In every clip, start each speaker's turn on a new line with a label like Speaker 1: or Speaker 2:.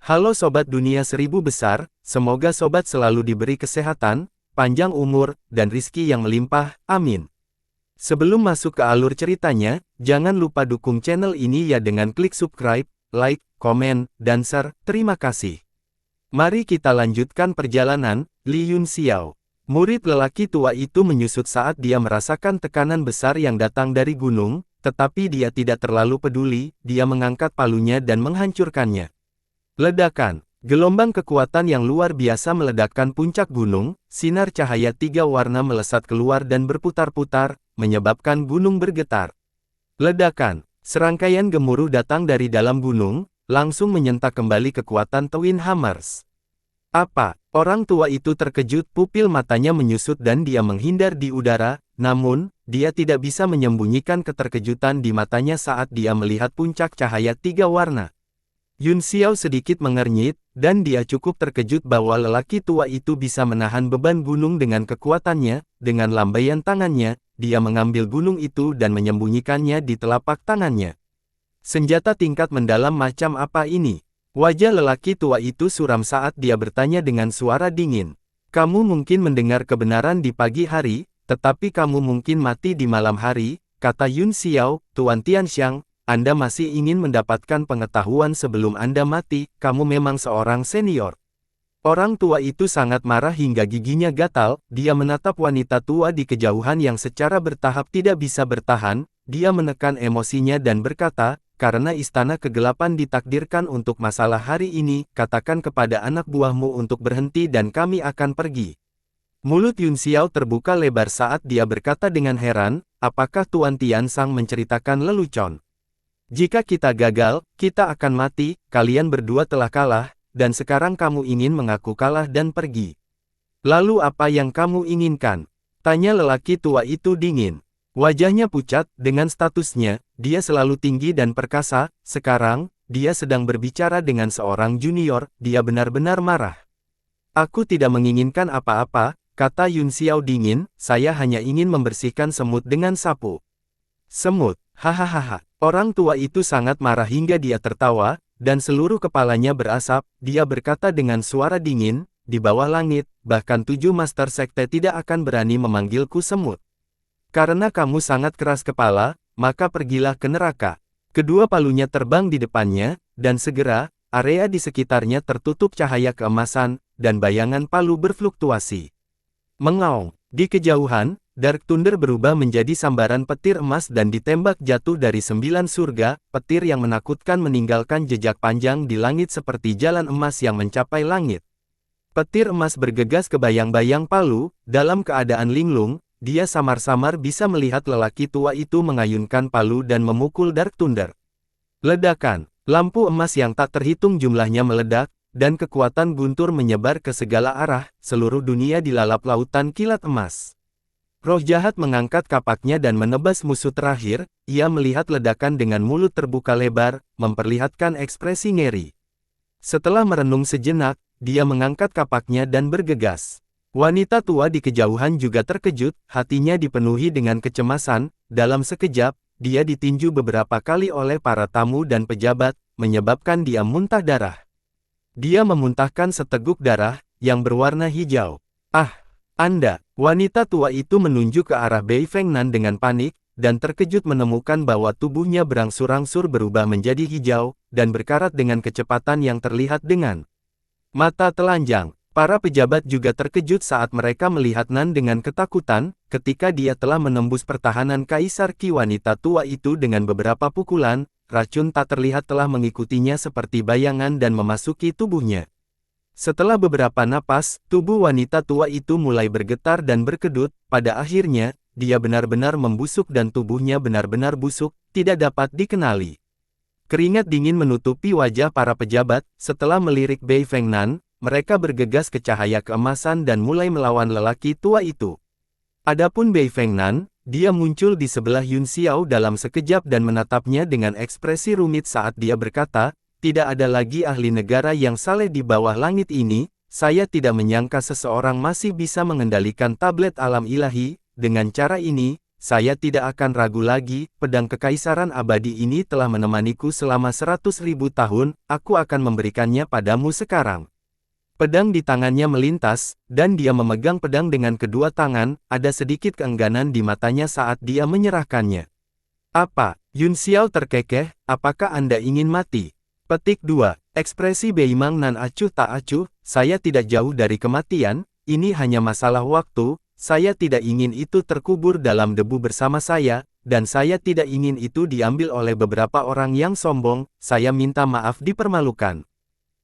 Speaker 1: Halo Sobat Dunia Seribu Besar, semoga Sobat selalu diberi kesehatan, panjang umur, dan rizki yang melimpah, amin. Sebelum masuk ke alur ceritanya, jangan lupa dukung channel ini ya dengan klik subscribe, like, komen, dan share, terima kasih. Mari kita lanjutkan perjalanan. Li Yunxiao, murid lelaki tua itu menyusut saat dia merasakan tekanan besar yang datang dari gunung, tetapi dia tidak terlalu peduli, dia mengangkat palunya dan menghancurkannya. Ledakan, gelombang kekuatan yang luar biasa meledakkan puncak gunung, sinar cahaya tiga warna melesat keluar dan berputar-putar, menyebabkan gunung bergetar. Ledakan, serangkaian gemuruh datang dari dalam gunung, langsung menyentak kembali kekuatan Twin Hammers. Apa? Orang tua itu terkejut, pupil matanya menyusut dan dia menghindar di udara, namun, dia tidak bisa menyembunyikan keterkejutan di matanya saat dia melihat puncak cahaya tiga warna. Yunxiao sedikit mengernyit, dan dia cukup terkejut bahwa lelaki tua itu bisa menahan beban gunung dengan kekuatannya. Dengan lambaian tangannya, dia mengambil gunung itu dan menyembunyikannya di telapak tangannya. Senjata tingkat mendalam macam apa ini? Wajah lelaki tua itu suram saat dia bertanya dengan suara dingin. Kamu mungkin mendengar kebenaran di pagi hari, tetapi kamu mungkin mati di malam hari, kata Yunxiao. Tuan Tianxiang, Anda masih ingin mendapatkan pengetahuan sebelum Anda mati, kamu memang seorang senior. Orang tua itu sangat marah hingga giginya gatal, dia menatap wanita tua di kejauhan yang secara bertahap tidak bisa bertahan, dia menekan emosinya dan berkata, karena istana kegelapan ditakdirkan untuk masalah hari ini, katakan kepada anak buahmu untuk berhenti dan kami akan pergi. Mulut Yunxiao terbuka lebar saat dia berkata dengan heran, apakah Tuan Tiansang menceritakan lelucon? Jika kita gagal, kita akan mati, kalian berdua telah kalah, dan sekarang kamu ingin mengaku kalah dan pergi. Lalu apa yang kamu inginkan? Tanya lelaki tua itu dingin. Wajahnya pucat, dengan statusnya, dia selalu tinggi dan perkasa, sekarang, dia sedang berbicara dengan seorang junior, dia benar-benar marah. Aku tidak menginginkan apa-apa, kata Yunxiao dingin, saya hanya ingin membersihkan semut dengan sapu. Semut, hahaha. Orang tua itu sangat marah hingga dia tertawa, dan seluruh kepalanya berasap, dia berkata dengan suara dingin, di bawah langit, bahkan 7 master sekte tidak akan berani memanggilku semut. Karena kamu sangat keras kepala, maka pergilah ke neraka. Kedua palunya terbang di depannya, dan segera, area di sekitarnya tertutup cahaya keemasan, dan bayangan palu berfluktuasi. Mengaung, di kejauhan, Dark Thunder berubah menjadi sambaran petir emas dan ditembak jatuh dari 9 surga, petir yang menakutkan meninggalkan jejak panjang di langit seperti jalan emas yang mencapai langit. Petir emas bergegas ke bayang-bayang palu, dalam keadaan linglung, dia samar-samar bisa melihat lelaki tua itu mengayunkan palu dan memukul Dark Thunder. Ledakan, lampu emas yang tak terhitung jumlahnya meledak, dan kekuatan guntur menyebar ke segala arah, seluruh dunia dilalap lautan kilat emas. Roh jahat mengangkat kapaknya dan menebas musuh terakhir, ia melihat ledakan dengan mulut terbuka lebar, memperlihatkan ekspresi ngeri. Setelah merenung sejenak, dia mengangkat kapaknya dan bergegas. Wanita tua di kejauhan juga terkejut, hatinya dipenuhi dengan kecemasan, dalam sekejap, dia ditinju beberapa kali oleh para tamu dan pejabat, menyebabkan dia muntah darah. Dia memuntahkan seteguk darah, yang berwarna hijau. Ah, Anda, wanita tua itu menunjuk ke arah Bei Fengnan dengan panik, dan terkejut menemukan bahwa tubuhnya berangsur-angsur berubah menjadi hijau, dan berkarat dengan kecepatan yang terlihat dengan mata telanjang. Para pejabat juga terkejut saat mereka melihat Nan dengan ketakutan, ketika dia telah menembus pertahanan Kaisar Qi. Wanita tua itu dengan beberapa pukulan, racun tak terlihat telah mengikutinya seperti bayangan dan memasuki tubuhnya. Setelah beberapa napas, tubuh wanita tua itu mulai bergetar dan berkedut, pada akhirnya, dia benar-benar membusuk dan tubuhnya benar-benar busuk, tidak dapat dikenali. Keringat dingin menutupi wajah para pejabat, setelah melirik Bei Fengnan, mereka bergegas ke cahaya keemasan dan mulai melawan lelaki tua itu. Adapun Bei Fengnan, dia muncul di sebelah Yunxiao dalam sekejap dan menatapnya dengan ekspresi rumit saat dia berkata, tidak ada lagi ahli negara yang saleh di bawah langit ini, saya tidak menyangka seseorang masih bisa mengendalikan tablet alam ilahi, dengan cara ini, saya tidak akan ragu lagi, pedang kekaisaran abadi ini telah menemaniku selama 100.000 tahun, aku akan memberikannya padamu sekarang. Pedang di tangannya melintas, dan dia memegang pedang dengan kedua tangan, ada sedikit keengganan di matanya saat dia menyerahkannya. Apa? Yun Xiao terkekeh, apakah Anda ingin mati? Petik 2. Ekspresi Beimang Nan acuh tak acuh, saya tidak jauh dari kematian, ini hanya masalah waktu, saya tidak ingin itu terkubur dalam debu bersama saya, dan saya tidak ingin itu diambil oleh beberapa orang yang sombong, saya minta maaf dipermalukan.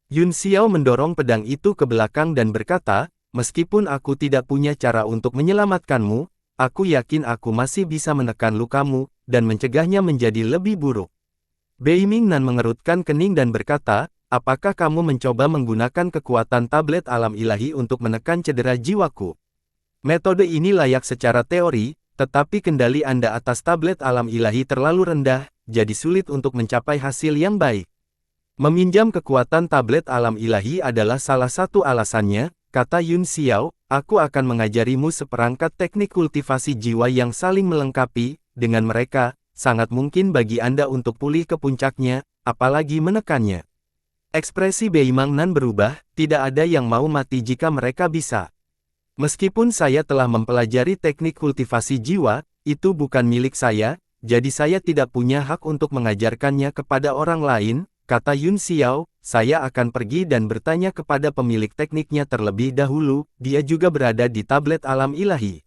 Speaker 1: Yun Xiao mendorong pedang itu ke belakang dan berkata, meskipun aku tidak punya cara untuk menyelamatkanmu, aku yakin aku masih bisa menekan lukamu, dan mencegahnya menjadi lebih buruk. Beiming Nan mengerutkan kening dan berkata, apakah kamu mencoba menggunakan kekuatan tablet alam ilahi untuk menekan cedera jiwaku? Metode ini layak secara teori, tetapi kendali Anda atas tablet alam ilahi terlalu rendah, jadi sulit untuk mencapai hasil yang baik. Meminjam kekuatan tablet alam ilahi adalah salah satu alasannya, kata Yun Xiao, aku akan mengajarimu seperangkat teknik kultivasi jiwa yang saling melengkapi, dengan mereka, sangat mungkin bagi Anda untuk pulih ke puncaknya, apalagi menekannya. Ekspresi Beimang Nan berubah, tidak ada yang mau mati jika mereka bisa. Meskipun saya telah mempelajari teknik kultivasi jiwa, itu bukan milik saya, jadi saya tidak punya hak untuk mengajarkannya kepada orang lain, kata Yun Xiao, saya akan pergi dan bertanya kepada pemilik tekniknya terlebih dahulu, dia juga berada di tablet alam ilahi.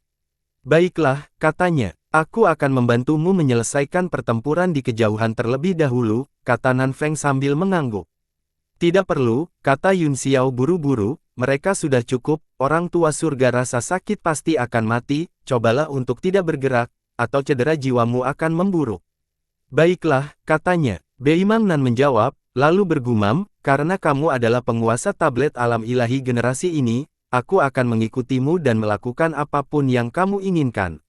Speaker 1: Baiklah, katanya. Aku akan membantumu menyelesaikan pertempuran di kejauhan terlebih dahulu, kata Nan Feng sambil mengangguk. Tidak perlu, kata Yun Xiao buru-buru, mereka sudah cukup, orang tua surga rasa sakit pasti akan mati, cobalah untuk tidak bergerak, atau cedera jiwamu akan memburuk. Baiklah, katanya. Beimang Nan menjawab, lalu bergumam, karena kamu adalah penguasa tablet alam ilahi generasi ini, aku akan mengikutimu dan melakukan apapun yang kamu inginkan.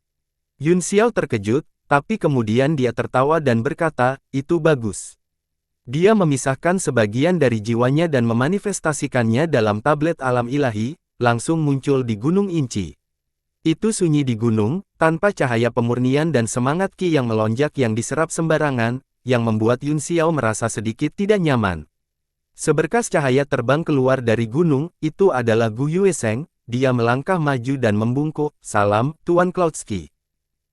Speaker 1: Yun Xiao terkejut, tapi kemudian dia tertawa dan berkata, itu bagus. Dia memisahkan sebagian dari jiwanya dan memanifestasikannya dalam tablet alam ilahi, langsung muncul di Gunung Inci. Itu sunyi di gunung, tanpa cahaya pemurnian dan semangat Qi yang melonjak yang diserap sembarangan, yang membuat Yun Xiao merasa sedikit tidak nyaman. Seberkas cahaya terbang keluar dari gunung, itu adalah Gu Yuesheng, dia melangkah maju dan membungkuk, salam, Tuan Cloudsky.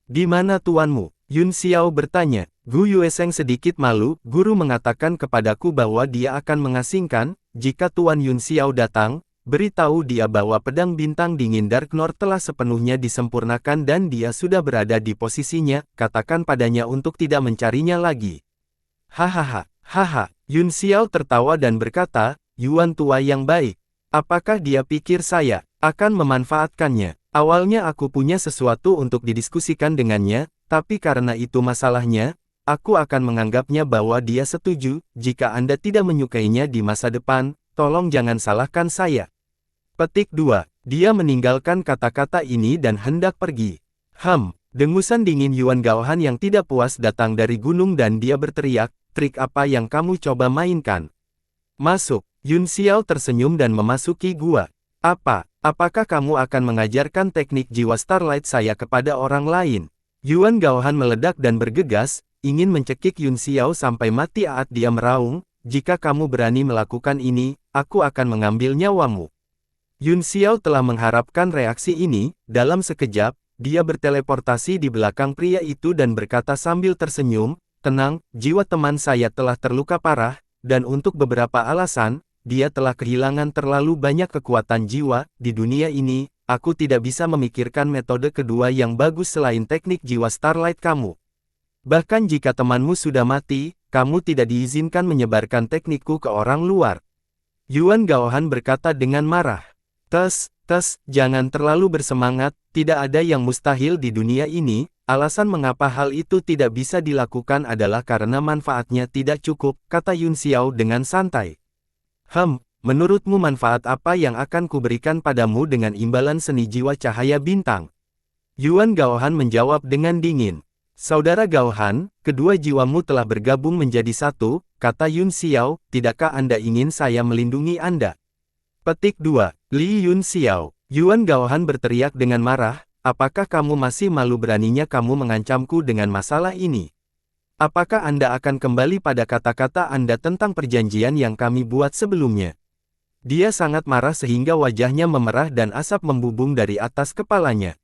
Speaker 1: Di mana tuanmu? Yun Xiao bertanya. Gu Yuesheng sedikit malu, guru mengatakan kepadaku bahwa dia akan mengasingkan, jika Tuan Yun Xiao datang, beritahu dia bahwa pedang bintang dingin Dark North telah sepenuhnya disempurnakan dan dia sudah berada di posisinya, katakan padanya untuk tidak mencarinya lagi. Hahaha, haha, Yun Xiao tertawa dan berkata, Yuan tua yang baik. Apakah dia pikir saya akan memanfaatkannya? Awalnya aku punya sesuatu untuk didiskusikan dengannya, tapi karena itu masalahnya, aku akan menganggapnya bahwa dia setuju, jika Anda tidak menyukainya di masa depan, tolong jangan salahkan saya. Petik 2. Dia meninggalkan kata-kata ini dan hendak pergi. Dengusan dingin Yuan Gaohan yang tidak puas datang dari gunung dan dia berteriak, trik apa yang kamu coba mainkan? Masuk. Yun Xiao tersenyum dan memasuki gua. Apakah kamu akan mengajarkan teknik jiwa Starlight saya kepada orang lain? Yuan Gaohan meledak dan bergegas, ingin mencekik Yun Xiao sampai mati saat dia meraung, jika kamu berani melakukan ini, aku akan mengambil nyawamu. Yun Xiao telah mengharapkan reaksi ini, dalam sekejap, dia berteleportasi di belakang pria itu dan berkata sambil tersenyum, tenang, jiwa teman saya telah terluka parah, dan untuk beberapa alasan, dia telah kehilangan terlalu banyak kekuatan jiwa, di dunia ini, aku tidak bisa memikirkan metode kedua yang bagus selain teknik jiwa Starlight kamu. Bahkan jika temanmu sudah mati, kamu tidak diizinkan menyebarkan teknikku ke orang luar. Yuan Gaohan berkata dengan marah. Jangan terlalu bersemangat, tidak ada yang mustahil di dunia ini, alasan mengapa hal itu tidak bisa dilakukan adalah karena manfaatnya tidak cukup, kata Yun Xiao dengan santai. Menurutmu manfaat apa yang akan kuberikan padamu dengan imbalan seni jiwa cahaya bintang? Yuan Gaohan menjawab dengan dingin. Saudara Gaohan, kedua jiwamu telah bergabung menjadi satu, kata Yun Xiao, tidakkah Anda ingin saya melindungi Anda? Petik 2. Li Yun Xiao. Yuan Gaohan berteriak dengan marah, apakah kamu masih malu beraninya kamu mengancamku dengan masalah ini? Apakah Anda akan kembali pada kata-kata Anda tentang perjanjian yang kami buat sebelumnya? Dia sangat marah sehingga wajahnya memerah dan asap membubung dari atas kepalanya.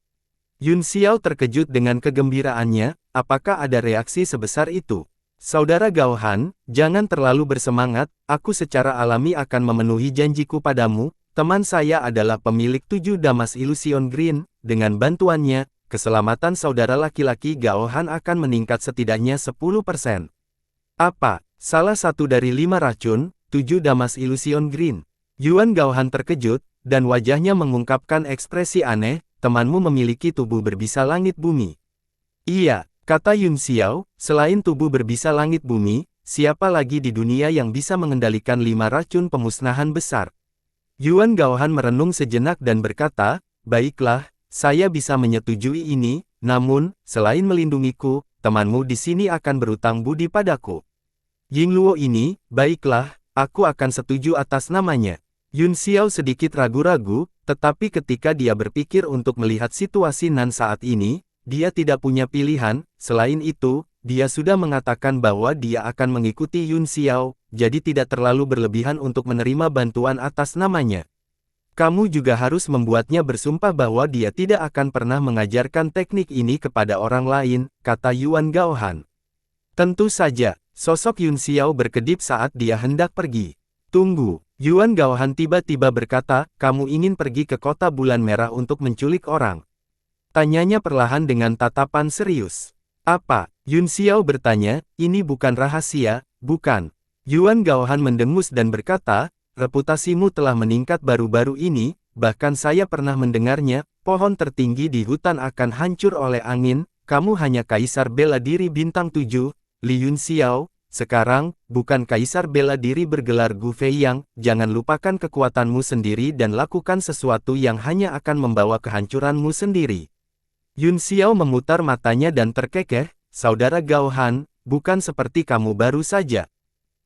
Speaker 1: Yun Xiao terkejut dengan kegembiraannya, apakah ada reaksi sebesar itu? Saudara Gao Han, jangan terlalu bersemangat, aku secara alami akan memenuhi janjiku padamu, teman saya adalah pemilik 7 Damas Illusion Green, dengan bantuannya, keselamatan saudara laki-laki Gao Han akan meningkat setidaknya 10%. Apa? Salah satu dari 5 racun, 7 Damas Illusion Green. Yuan Gao Han terkejut, dan wajahnya mengungkapkan ekspresi aneh, temanmu memiliki tubuh berbisa langit bumi. Iya. Kata Yun Xiao, selain tubuh berbisa langit bumi, siapa lagi di dunia yang bisa mengendalikan 5 racun pemusnahan besar? Yuan Gao Han merenung sejenak dan berkata, baiklah, saya bisa menyetujui ini, namun, selain melindungiku, temanmu di sini akan berutang budi padaku. Yingluo ini, baiklah, aku akan setuju atas namanya. Yun Xiao sedikit ragu-ragu, tetapi ketika dia berpikir untuk melihat situasi Nan saat ini, dia tidak punya pilihan. Selain itu, dia sudah mengatakan bahwa dia akan mengikuti Yun Xiao, jadi tidak terlalu berlebihan untuk menerima bantuan atas namanya. Kamu juga harus membuatnya bersumpah bahwa dia tidak akan pernah mengajarkan teknik ini kepada orang lain, kata Yuan Gao Han. Tentu saja, sosok Yun Xiao berkedip saat dia hendak pergi. Tunggu, Yuan Gao Han tiba-tiba berkata, kamu ingin pergi ke kota bulan merah untuk menculik orang? Tanyanya perlahan dengan tatapan serius. Apa? Yun Xiao bertanya, ini bukan rahasia, bukan? Yuan Gao Han mendengus dan berkata, reputasimu telah meningkat baru-baru ini, bahkan saya pernah mendengarnya, pohon tertinggi di hutan akan hancur oleh angin, kamu hanya kaisar bela diri bintang 7, Li Yun Xiao, sekarang, bukan kaisar bela diri bergelar Gu Feiyang, jangan lupakan kekuatanmu sendiri dan lakukan sesuatu yang hanya akan membawa kehancuranmu sendiri. Yun Xiao memutar matanya dan terkekeh, saudara Gao Han, bukan seperti kamu baru saja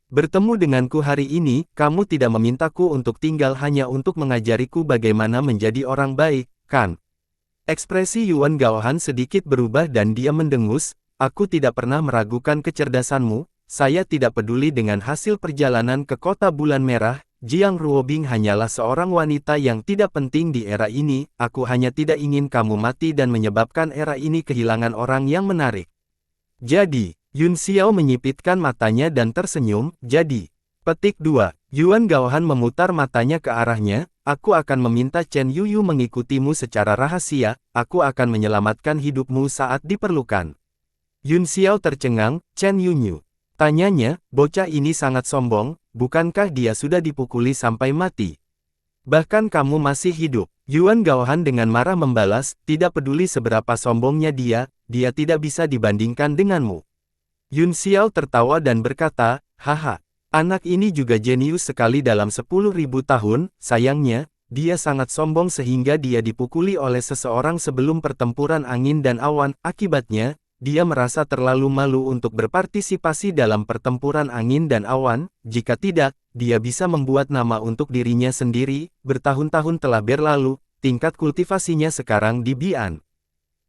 Speaker 1: bertemu denganku hari ini, kamu tidak memintaku untuk tinggal hanya untuk mengajariku bagaimana menjadi orang baik, kan? Ekspresi Yuan Gao Han sedikit berubah dan dia mendengus, aku tidak pernah meragukan kecerdasanmu, saya tidak peduli dengan hasil perjalanan ke kota bulan merah, Jiang Ruobing hanyalah seorang wanita yang tidak penting di era ini, aku hanya tidak ingin kamu mati dan menyebabkan era ini kehilangan orang yang menarik. Jadi, Yun Xiao menyipitkan matanya dan tersenyum, jadi. Petik 2. Yuan Gao Han memutar matanya ke arahnya, aku akan meminta Chen Yuyu mengikutimu secara rahasia, aku akan menyelamatkan hidupmu saat diperlukan. Yun Xiao tercengang, Chen Yuyu. Tanyanya, bocah ini sangat sombong, bukankah dia sudah dipukuli sampai mati? Bahkan kamu masih hidup. Yuan Gao Han dengan marah membalas, tidak peduli seberapa sombongnya dia tidak bisa dibandingkan denganmu. Yun Xiao tertawa dan berkata, haha, anak ini juga jenius sekali dalam 10.000 tahun, sayangnya, dia sangat sombong sehingga dia dipukuli oleh seseorang sebelum pertempuran angin dan awan, akibatnya, dia merasa terlalu malu untuk berpartisipasi dalam pertempuran angin dan awan, jika tidak, dia bisa membuat nama untuk dirinya sendiri, bertahun-tahun telah berlalu, tingkat kultivasinya sekarang di Bian.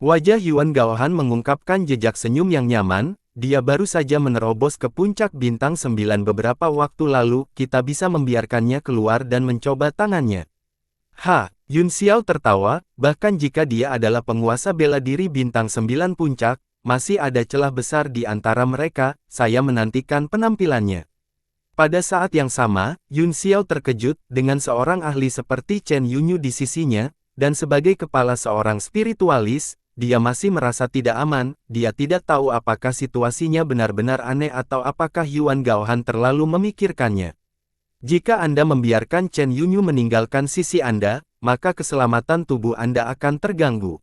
Speaker 1: Wajah Yuan Gao Han mengungkapkan jejak senyum yang nyaman, dia baru saja menerobos ke puncak bintang 9 beberapa waktu lalu, kita bisa membiarkannya keluar dan mencoba tangannya. Yun Xiao tertawa, bahkan jika dia adalah penguasa bela diri bintang 9 puncak, masih ada celah besar di antara mereka, saya menantikan penampilannya. Pada saat yang sama, Yun Xiao terkejut, dengan seorang ahli seperti Chen Yuyu di sisinya, dan sebagai kepala seorang spiritualis, dia masih merasa tidak aman, dia tidak tahu apakah situasinya benar-benar aneh atau apakah Yuan Gao Han terlalu memikirkannya. Jika Anda membiarkan Chen Yuyu meninggalkan sisi Anda, maka keselamatan tubuh Anda akan terganggu.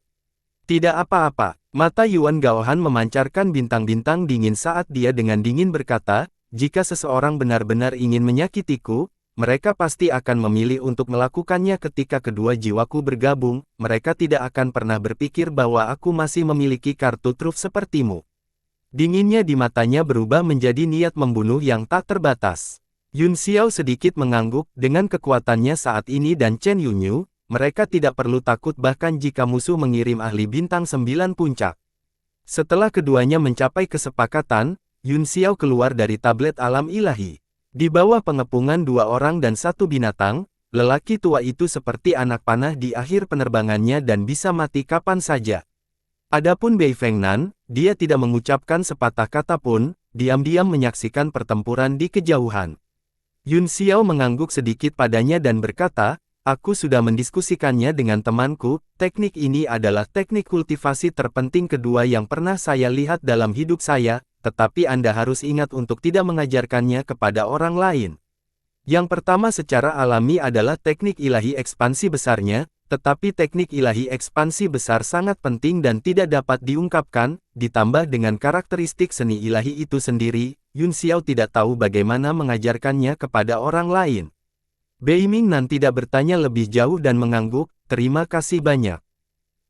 Speaker 1: Tidak apa-apa. Mata Yuan Gao Han memancarkan bintang-bintang dingin saat dia dengan dingin berkata, jika seseorang benar-benar ingin menyakitiku, mereka pasti akan memilih untuk melakukannya ketika kedua jiwaku bergabung, mereka tidak akan pernah berpikir bahwa aku masih memiliki kartu truf sepertimu. Dinginnya di matanya berubah menjadi niat membunuh yang tak terbatas. Yun Xiao sedikit mengangguk, dengan kekuatannya saat ini dan Chen Yuyu, mereka tidak perlu takut bahkan jika musuh mengirim ahli bintang 9 puncak. Setelah keduanya mencapai kesepakatan, Yun Xiao keluar dari tablet alam ilahi. Di bawah pengepungan 2 orang dan 1 binatang, lelaki tua itu seperti anak panah di akhir penerbangannya dan bisa mati kapan saja. Adapun Bei Fengnan, dia tidak mengucapkan sepatah kata pun, diam-diam menyaksikan pertempuran di kejauhan. Yun Xiao mengangguk sedikit padanya dan berkata, "Aku sudah mendiskusikannya dengan temanku, teknik ini adalah teknik kultivasi terpenting kedua yang pernah saya lihat dalam hidup saya, tetapi Anda harus ingat untuk tidak mengajarkannya kepada orang lain. Yang pertama secara alami adalah teknik ilahi ekspansi besarnya, tetapi teknik ilahi ekspansi besar sangat penting dan tidak dapat diungkapkan, ditambah dengan karakteristik seni ilahi itu sendiri, Yun Xiao tidak tahu bagaimana mengajarkannya kepada orang lain." Bei Mingnan tidak bertanya lebih jauh dan mengangguk, "Terima kasih banyak."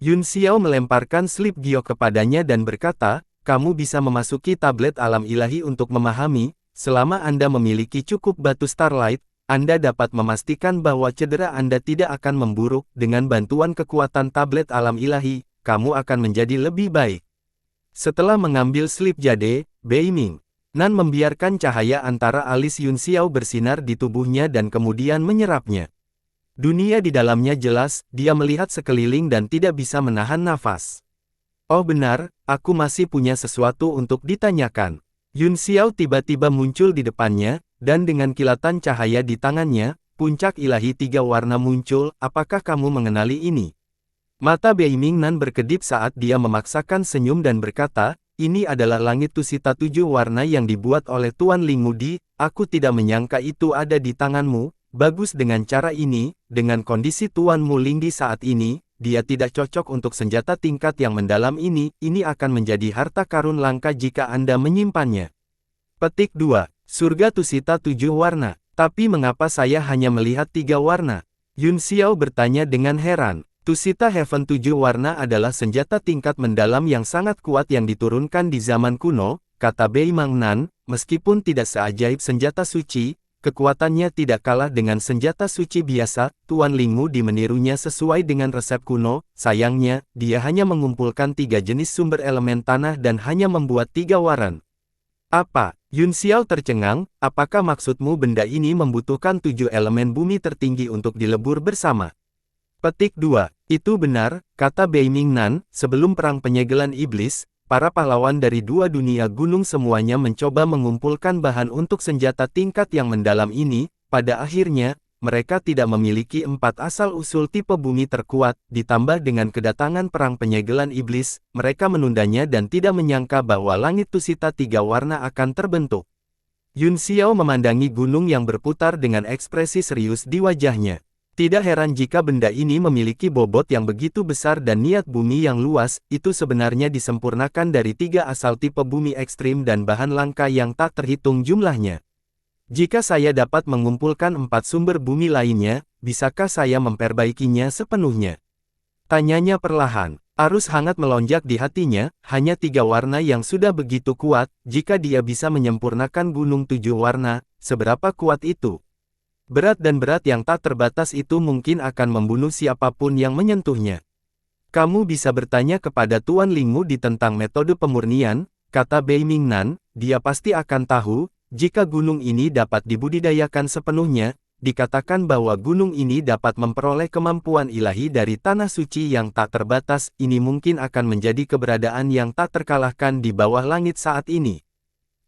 Speaker 1: Yun Xiao melemparkan slip giok kepadanya dan berkata, "Kamu bisa memasuki tablet alam ilahi untuk memahami, selama Anda memiliki cukup batu Starlight, Anda dapat memastikan bahwa cedera Anda tidak akan memburuk. Dengan bantuan kekuatan tablet alam ilahi, kamu akan menjadi lebih baik." Setelah mengambil slip jade, Bei Mingnan membiarkan cahaya antara alis Yun Xiao bersinar di tubuhnya dan kemudian menyerapnya. Dunia di dalamnya jelas, dia melihat sekeliling dan tidak bisa menahan nafas. "Oh benar, aku masih punya sesuatu untuk ditanyakan." Yun Xiao tiba-tiba muncul di depannya, dan dengan kilatan cahaya di tangannya, puncak ilahi 3 warna muncul. "Apakah kamu mengenali ini?" Mata Bei Mingnan berkedip saat dia memaksakan senyum dan berkata, "Ini adalah langit tusita 7 warna yang dibuat oleh Tuan Ling Mudi. Aku tidak menyangka itu ada di tanganmu. Bagus dengan cara ini, dengan kondisi Tuan Mu Lingdi saat ini, dia tidak cocok untuk senjata tingkat yang mendalam ini akan menjadi harta karun langka jika Anda menyimpannya." Petik 2. Surga Tusita 7 warna. Tapi mengapa saya hanya melihat 3 warna? Yun Xiao bertanya dengan heran. Tusita Heaven 7 warna adalah senjata tingkat mendalam yang sangat kuat yang diturunkan di zaman kuno, kata Bei Mingnan, meskipun tidak seajaib senjata suci, kekuatannya tidak kalah dengan senjata suci biasa. Tuan Lingmu menirunya sesuai dengan resep kuno, sayangnya, dia hanya mengumpulkan 3 jenis sumber elemen tanah dan hanya membuat 3 waran. Apa? Yun Xiao tercengang, apakah maksudmu benda ini membutuhkan 7 elemen bumi tertinggi untuk dilebur bersama? Petik 2. Itu benar, kata Bei Mingnan, sebelum perang penyegelan iblis, para pahlawan dari 2 dunia gunung semuanya mencoba mengumpulkan bahan untuk senjata tingkat yang mendalam ini. Pada akhirnya, mereka tidak memiliki 4 asal-usul tipe bumi terkuat, ditambah dengan kedatangan perang penyegelan iblis, mereka menundanya dan tidak menyangka bahwa langit tusita 3 warna akan terbentuk. Yun Xiao memandangi gunung yang berputar dengan ekspresi serius di wajahnya. Tidak heran jika benda ini memiliki bobot yang begitu besar dan niat bumi yang luas, itu sebenarnya disempurnakan dari 3 asal tipe bumi ekstrim dan bahan langka yang tak terhitung jumlahnya. Jika saya dapat mengumpulkan 4 sumber bumi lainnya, bisakah saya memperbaikinya sepenuhnya? Tanyanya perlahan. Arus hangat melonjak di hatinya, hanya 3 warna yang sudah begitu kuat, jika dia bisa menyempurnakan gunung 7 warna, seberapa kuat itu? Berat dan berat yang tak terbatas itu mungkin akan membunuh siapapun yang menyentuhnya. Kamu bisa bertanya kepada Tuan Lingmu tentang metode pemurnian, kata Bei Mingnan, dia pasti akan tahu. Jika gunung ini dapat dibudidayakan sepenuhnya, dikatakan bahwa gunung ini dapat memperoleh kemampuan ilahi dari tanah suci yang tak terbatas. Ini mungkin akan menjadi keberadaan yang tak terkalahkan di bawah langit saat ini.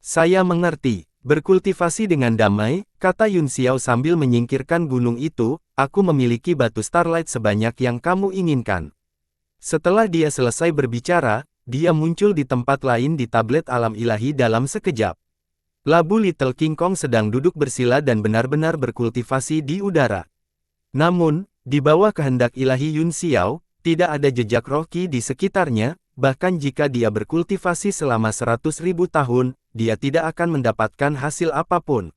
Speaker 1: Saya mengerti. Berkultivasi dengan damai, kata Yun Xiao sambil menyingkirkan gunung itu, aku memiliki batu Starlight sebanyak yang kamu inginkan. Setelah dia selesai berbicara, dia muncul di tempat lain di tablet alam ilahi dalam sekejap. Labu Little King Kong sedang duduk bersila dan benar-benar berkultivasi di udara. Namun, di bawah kehendak ilahi Yun Xiao, tidak ada jejak roh Qi di sekitarnya, bahkan jika dia berkultivasi selama 100.000 tahun, dia tidak akan mendapatkan hasil apapun.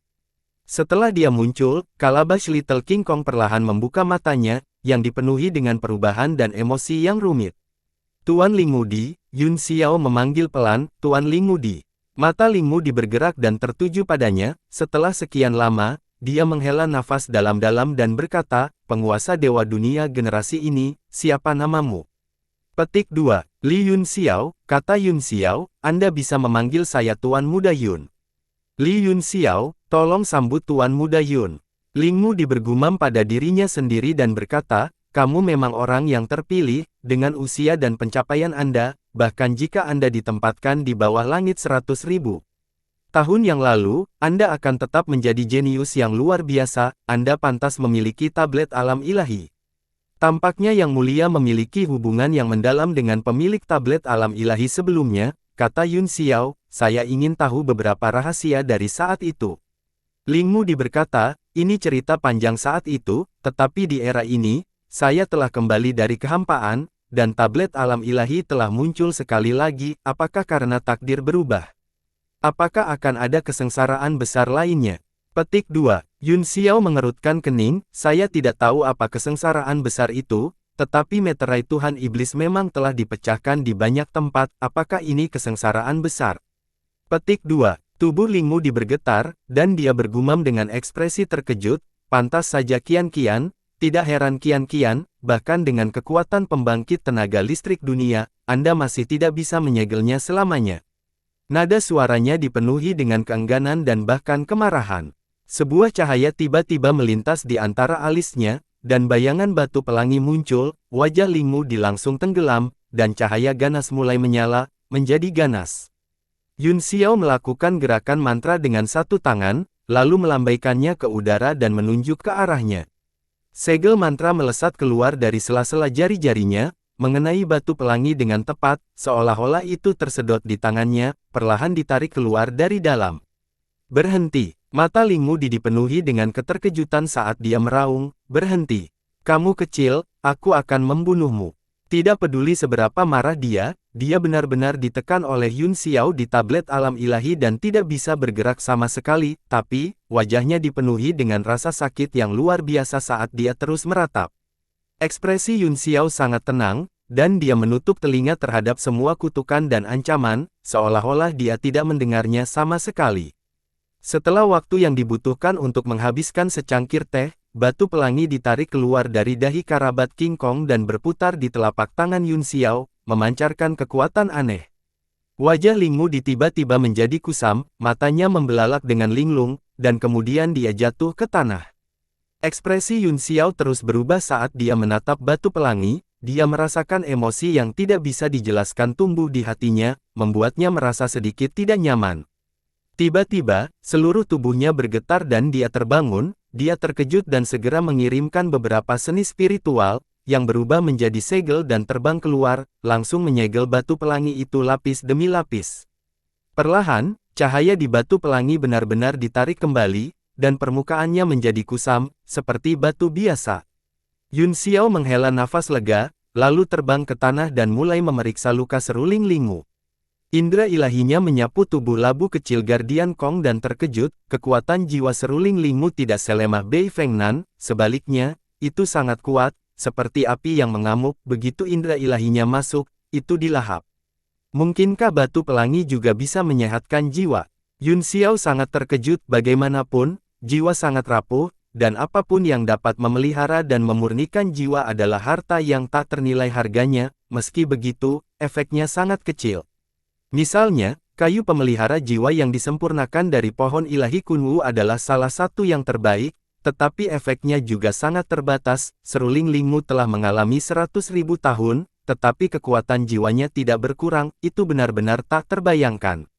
Speaker 1: Setelah dia muncul, Calabash Little King Kong perlahan membuka matanya, yang dipenuhi dengan perubahan dan emosi yang rumit. Tuan Ling Mudi, Yun Xiao memanggil pelan, Tuan Ling Mudi. Mata Ling Mudi bergerak dan tertuju padanya. Setelah sekian lama, dia menghela nafas dalam-dalam dan berkata, penguasa Dewa Dunia generasi ini, siapa namamu? Petik 2. Li Yun Xiao, kata Yun Xiao, Anda bisa memanggil saya Tuan Muda Yun. Li Yun Xiao, tolong sambut Tuan Muda Yun. Ling Mu bergumam pada dirinya sendiri dan berkata, kamu memang orang yang terpilih, dengan usia dan pencapaian Anda, bahkan jika Anda ditempatkan di bawah langit 100.000 tahun yang lalu, Anda akan tetap menjadi jenius yang luar biasa, Anda pantas memiliki tablet alam ilahi. Tampaknya Yang Mulia memiliki hubungan yang mendalam dengan pemilik tablet alam ilahi sebelumnya, kata Yun Xiao, saya ingin tahu beberapa rahasia dari saat itu. Ling Mu berkata, ini cerita panjang saat itu, tetapi di era ini, saya telah kembali dari kehampaan, dan tablet alam ilahi telah muncul sekali lagi, apakah karena takdir berubah? Apakah akan ada kesengsaraan besar lainnya? Petik 2. Yun Xiao mengerutkan kening, saya tidak tahu apa kesengsaraan besar itu, tetapi meterai Tuhan Iblis memang telah dipecahkan di banyak tempat, apakah ini kesengsaraan besar? Petik 2. Tubuh Ling Mu bergetar, dan dia bergumam dengan ekspresi terkejut, pantas saja kian-kian, tidak heran kian-kian, bahkan dengan kekuatan pembangkit tenaga listrik dunia, Anda masih tidak bisa menyegelnya selamanya. Nada suaranya dipenuhi dengan keengganan dan bahkan kemarahan. Sebuah cahaya tiba-tiba melintas di antara alisnya, dan bayangan batu pelangi muncul, wajah Ling Mu langsung tenggelam, dan cahaya ganas mulai menyala, menjadi ganas. Yun Xiao melakukan gerakan mantra dengan satu tangan, lalu melambaikannya ke udara dan menunjuk ke arahnya. Segel mantra melesat keluar dari sela-sela jari-jarinya, mengenai batu pelangi dengan tepat, seolah-olah itu tersedot di tangannya, perlahan ditarik keluar dari dalam. Berhenti. Mata Ling Mu dipenuhi dengan keterkejutan saat dia meraung, berhenti. Kamu kecil, aku akan membunuhmu. Tidak peduli seberapa marah dia benar-benar ditekan oleh Yun Xiao di tablet alam ilahi dan tidak bisa bergerak sama sekali, tapi, wajahnya dipenuhi dengan rasa sakit yang luar biasa saat dia terus meratap. Ekspresi Yun Xiao sangat tenang, dan dia menutup telinga terhadap semua kutukan dan ancaman, seolah-olah dia tidak mendengarnya sama sekali. Setelah waktu yang dibutuhkan untuk menghabiskan secangkir teh, batu pelangi ditarik keluar dari dahi karabat King Kong dan berputar di telapak tangan Yun Xiao, memancarkan kekuatan aneh. Wajah Ling Mu tiba-tiba menjadi kusam, matanya membelalak dengan linglung, dan kemudian dia jatuh ke tanah. Ekspresi Yun Xiao terus berubah saat dia menatap batu pelangi, dia merasakan emosi yang tidak bisa dijelaskan tumbuh di hatinya, membuatnya merasa sedikit tidak nyaman. Tiba-tiba, seluruh tubuhnya bergetar dan dia terbangun, dia terkejut dan segera mengirimkan beberapa seni spiritual, yang berubah menjadi segel dan terbang keluar, langsung menyegel batu pelangi itu lapis demi lapis. Perlahan, cahaya di batu pelangi benar-benar ditarik kembali, dan permukaannya menjadi kusam, seperti batu biasa. Yun Xiao menghela nafas lega, lalu terbang ke tanah dan mulai memeriksa luka seruling Ling Mu. Indra ilahinya menyapu tubuh labu kecil Guardian Kong dan terkejut, kekuatan jiwa seruling Ling Mu tidak selemah Bei Feng Nan, sebaliknya, itu sangat kuat, seperti api yang mengamuk, begitu indra ilahinya masuk, itu dilahap. Mungkinkah batu pelangi juga bisa menyehatkan jiwa? Yun Xiao sangat terkejut, bagaimanapun, jiwa sangat rapuh, dan apapun yang dapat memelihara dan memurnikan jiwa adalah harta yang tak ternilai harganya, meski begitu, efeknya sangat kecil. Misalnya, kayu pemelihara jiwa yang disempurnakan dari pohon ilahi Kunwu adalah salah satu yang terbaik, tetapi efeknya juga sangat terbatas, seruling Ling Mu telah mengalami 100.000 tahun, tetapi kekuatan jiwanya tidak berkurang, itu benar-benar tak terbayangkan.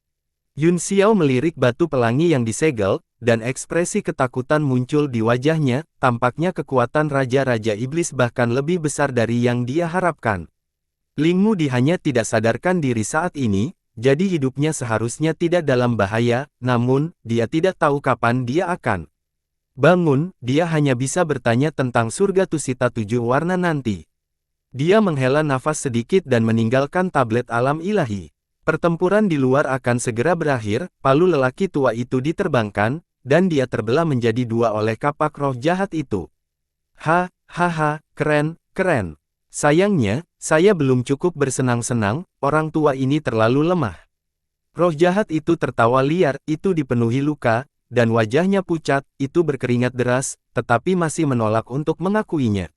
Speaker 1: Yun Xiao melirik batu pelangi yang disegel, dan ekspresi ketakutan muncul di wajahnya, tampaknya kekuatan Raja-Raja Iblis bahkan lebih besar dari yang dia harapkan. Ling Mu hanya tidak sadarkan diri saat ini, jadi hidupnya seharusnya tidak dalam bahaya, namun, dia tidak tahu kapan dia akan bangun, dia hanya bisa bertanya tentang surga Tusita 7 warna nanti. Dia menghela nafas sedikit dan meninggalkan tablet alam ilahi. Pertempuran di luar akan segera berakhir, palu lelaki tua itu diterbangkan, dan dia terbelah menjadi dua oleh kapak roh jahat itu. Hahaha, keren, keren. Sayangnya, saya belum cukup bersenang-senang, orang tua ini terlalu lemah. Roh jahat itu tertawa liar, itu dipenuhi luka, dan wajahnya pucat, itu berkeringat deras, tetapi masih menolak untuk mengakuinya.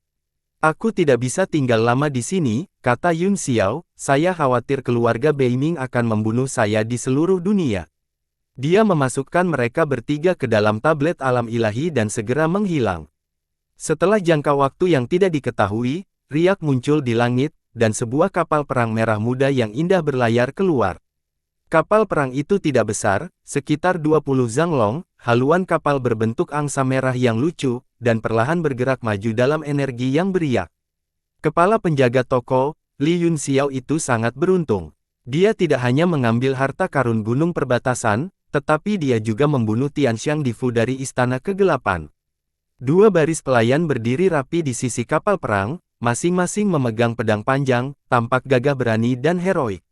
Speaker 1: Aku tidak bisa tinggal lama di sini, kata Yun Xiao, saya khawatir keluarga Beiming akan membunuh saya di seluruh dunia. Dia memasukkan mereka bertiga ke dalam tablet alam ilahi dan segera menghilang. Setelah jangka waktu yang tidak diketahui, riak muncul di langit, dan sebuah kapal perang merah muda yang indah berlayar keluar. Kapal perang itu tidak besar, sekitar 20 zanglong, haluan kapal berbentuk angsa merah yang lucu, dan perlahan bergerak maju dalam energi yang beriak. Kepala penjaga toko, Li Yun Xiao itu sangat beruntung. Dia tidak hanya mengambil harta karun gunung perbatasan, tetapi dia juga membunuh Tianxiang Difu dari Istana Kegelapan. Dua baris pelayan berdiri rapi di sisi kapal perang, masing-masing memegang pedang panjang, tampak gagah berani dan heroik.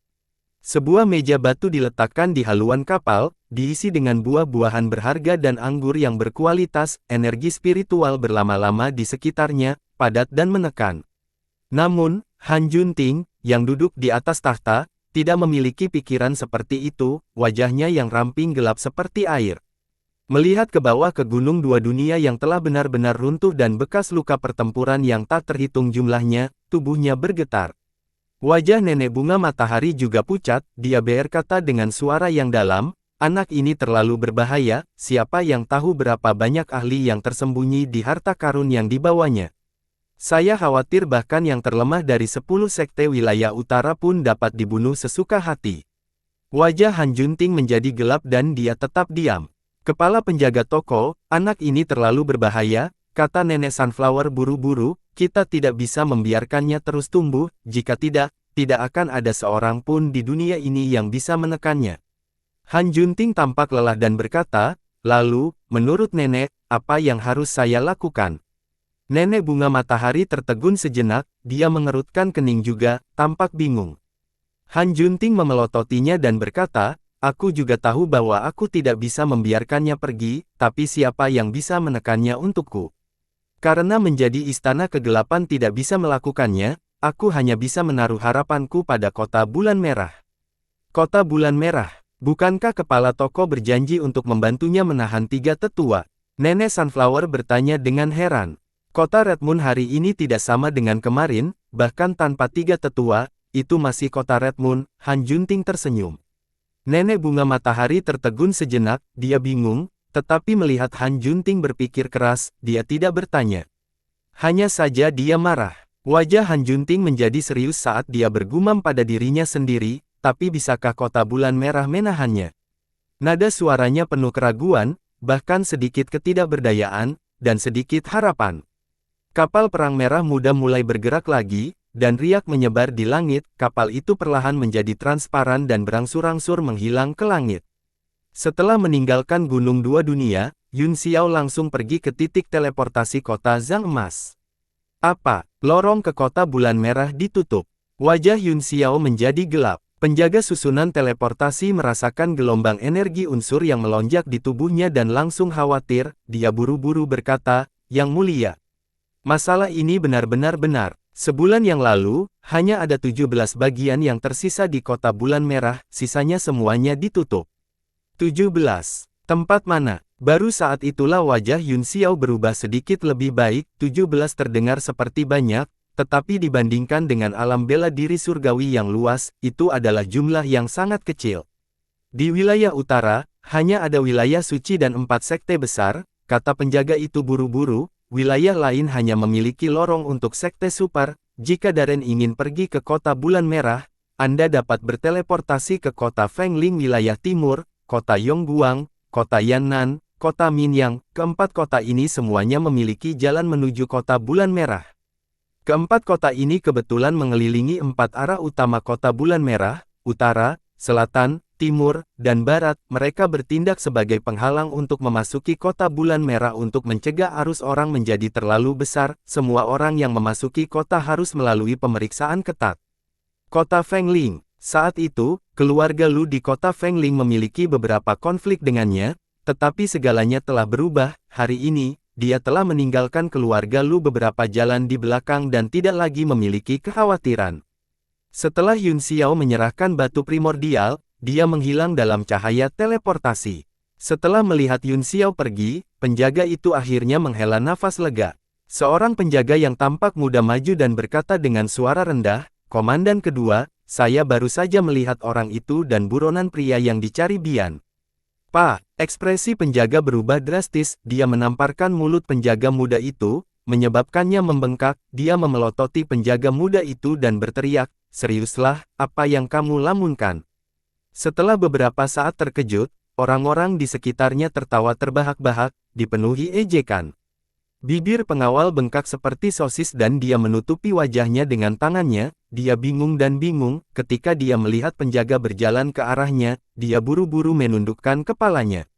Speaker 1: Sebuah meja batu diletakkan di haluan kapal, diisi dengan buah-buahan berharga dan anggur yang berkualitas, energi spiritual berlama-lama di sekitarnya, padat dan menekan. Namun, Han Junting, yang duduk di atas tahta, tidak memiliki pikiran seperti itu, wajahnya yang ramping gelap seperti air. Melihat ke bawah ke gunung dua dunia yang telah benar-benar runtuh dan bekas luka pertempuran yang tak terhitung jumlahnya, tubuhnya bergetar. Wajah nenek bunga matahari juga pucat, dia berkata dengan suara yang dalam, anak ini terlalu berbahaya, siapa yang tahu berapa banyak ahli yang tersembunyi di harta karun yang dibawanya. Saya khawatir bahkan yang terlemah dari 10 sekte wilayah utara pun dapat dibunuh sesuka hati. Wajah Han Junting menjadi gelap dan dia tetap diam. Kepala penjaga toko, anak ini terlalu berbahaya, kata nenek Sunflower buru-buru, kita tidak bisa membiarkannya terus tumbuh, jika tidak akan ada seorang pun di dunia ini yang bisa menekannya. Han Junting tampak lelah dan berkata, lalu, menurut nenek, apa yang harus saya lakukan? Nenek bunga matahari tertegun sejenak, dia mengerutkan kening juga, tampak bingung. Han Junting memelototinya dan berkata, aku juga tahu bahwa aku tidak bisa membiarkannya pergi, tapi siapa yang bisa menekannya untukku? Karena menjadi istana kegelapan tidak bisa melakukannya, aku hanya bisa menaruh harapanku pada kota bulan merah. Kota bulan merah, bukankah kepala toko berjanji untuk membantunya menahan 3 tetua? Nenek Sunflower bertanya dengan heran. Kota Red Moon hari ini tidak sama dengan kemarin, bahkan tanpa 3 tetua, itu masih kota Red Moon, Han Junting tersenyum. Nenek bunga matahari tertegun sejenak, dia bingung, tetapi melihat Han Junting berpikir keras, dia tidak bertanya. Hanya saja dia marah. Wajah Han Junting menjadi serius saat dia bergumam pada dirinya sendiri, tapi bisakah kota bulan merah menahannya? Nada suaranya penuh keraguan, bahkan sedikit ketidakberdayaan, dan sedikit harapan. Kapal perang merah muda mulai bergerak lagi, dan riak menyebar di langit, kapal itu perlahan menjadi transparan dan berangsur-angsur menghilang ke langit. Setelah meninggalkan gunung dua dunia, Yun Xiao langsung pergi ke titik teleportasi kota Zhang Emas. Apa? Lorong ke kota bulan merah ditutup. Wajah Yun Xiao menjadi gelap. Penjaga susunan teleportasi merasakan gelombang energi unsur yang melonjak di tubuhnya dan langsung khawatir, dia buru-buru berkata, Yang Mulia. Masalah ini benar-benar benar. Sebulan yang lalu, hanya ada 17 bagian yang tersisa di kota bulan merah, sisanya semuanya ditutup. 17. Tempat mana? Baru saat itulah wajah Yun Xiao berubah sedikit lebih baik, 17 terdengar seperti banyak, tetapi dibandingkan dengan alam bela diri surgawi yang luas, itu adalah jumlah yang sangat kecil. Di wilayah utara, hanya ada wilayah suci dan 4 sekte besar, kata penjaga itu buru-buru, wilayah lain hanya memiliki lorong untuk sekte super, jika Darren ingin pergi ke kota bulan merah, Anda dapat berteleportasi ke kota Fengling wilayah timur, kota Yongguang, kota Yannan, kota Minyang, keempat kota ini semuanya memiliki jalan menuju kota bulan merah. Keempat kota ini kebetulan mengelilingi 4 arah utama kota bulan merah, utara, selatan, timur, dan barat. Mereka bertindak sebagai penghalang untuk memasuki kota bulan merah untuk mencegah arus orang menjadi terlalu besar. Semua orang yang memasuki kota harus melalui pemeriksaan ketat. Kota Fengling. Saat itu, keluarga Lu di kota Fengling memiliki beberapa konflik dengannya, tetapi segalanya telah berubah. Hari ini, dia telah meninggalkan keluarga Lu beberapa jalan di belakang dan tidak lagi memiliki kekhawatiran. Setelah Yun Xiao menyerahkan batu primordial, dia menghilang dalam cahaya teleportasi. Setelah melihat Yun Xiao pergi, penjaga itu akhirnya menghela nafas lega. Seorang penjaga yang tampak muda maju dan berkata dengan suara rendah, "Komandan kedua, saya baru saja melihat orang itu dan buronan pria yang dicari Bian." Pak, ekspresi penjaga berubah drastis, dia menamparkan mulut penjaga muda itu, menyebabkannya membengkak, dia memelototi penjaga muda itu dan berteriak, "Seriuslah, apa yang kamu lamunkan?" Setelah beberapa saat terkejut, orang-orang di sekitarnya tertawa terbahak-bahak, dipenuhi ejekan. Bibir pengawal bengkak seperti sosis dan dia menutupi wajahnya dengan tangannya, dia bingung dan bingung, ketika dia melihat penjaga berjalan ke arahnya, dia buru-buru menundukkan kepalanya.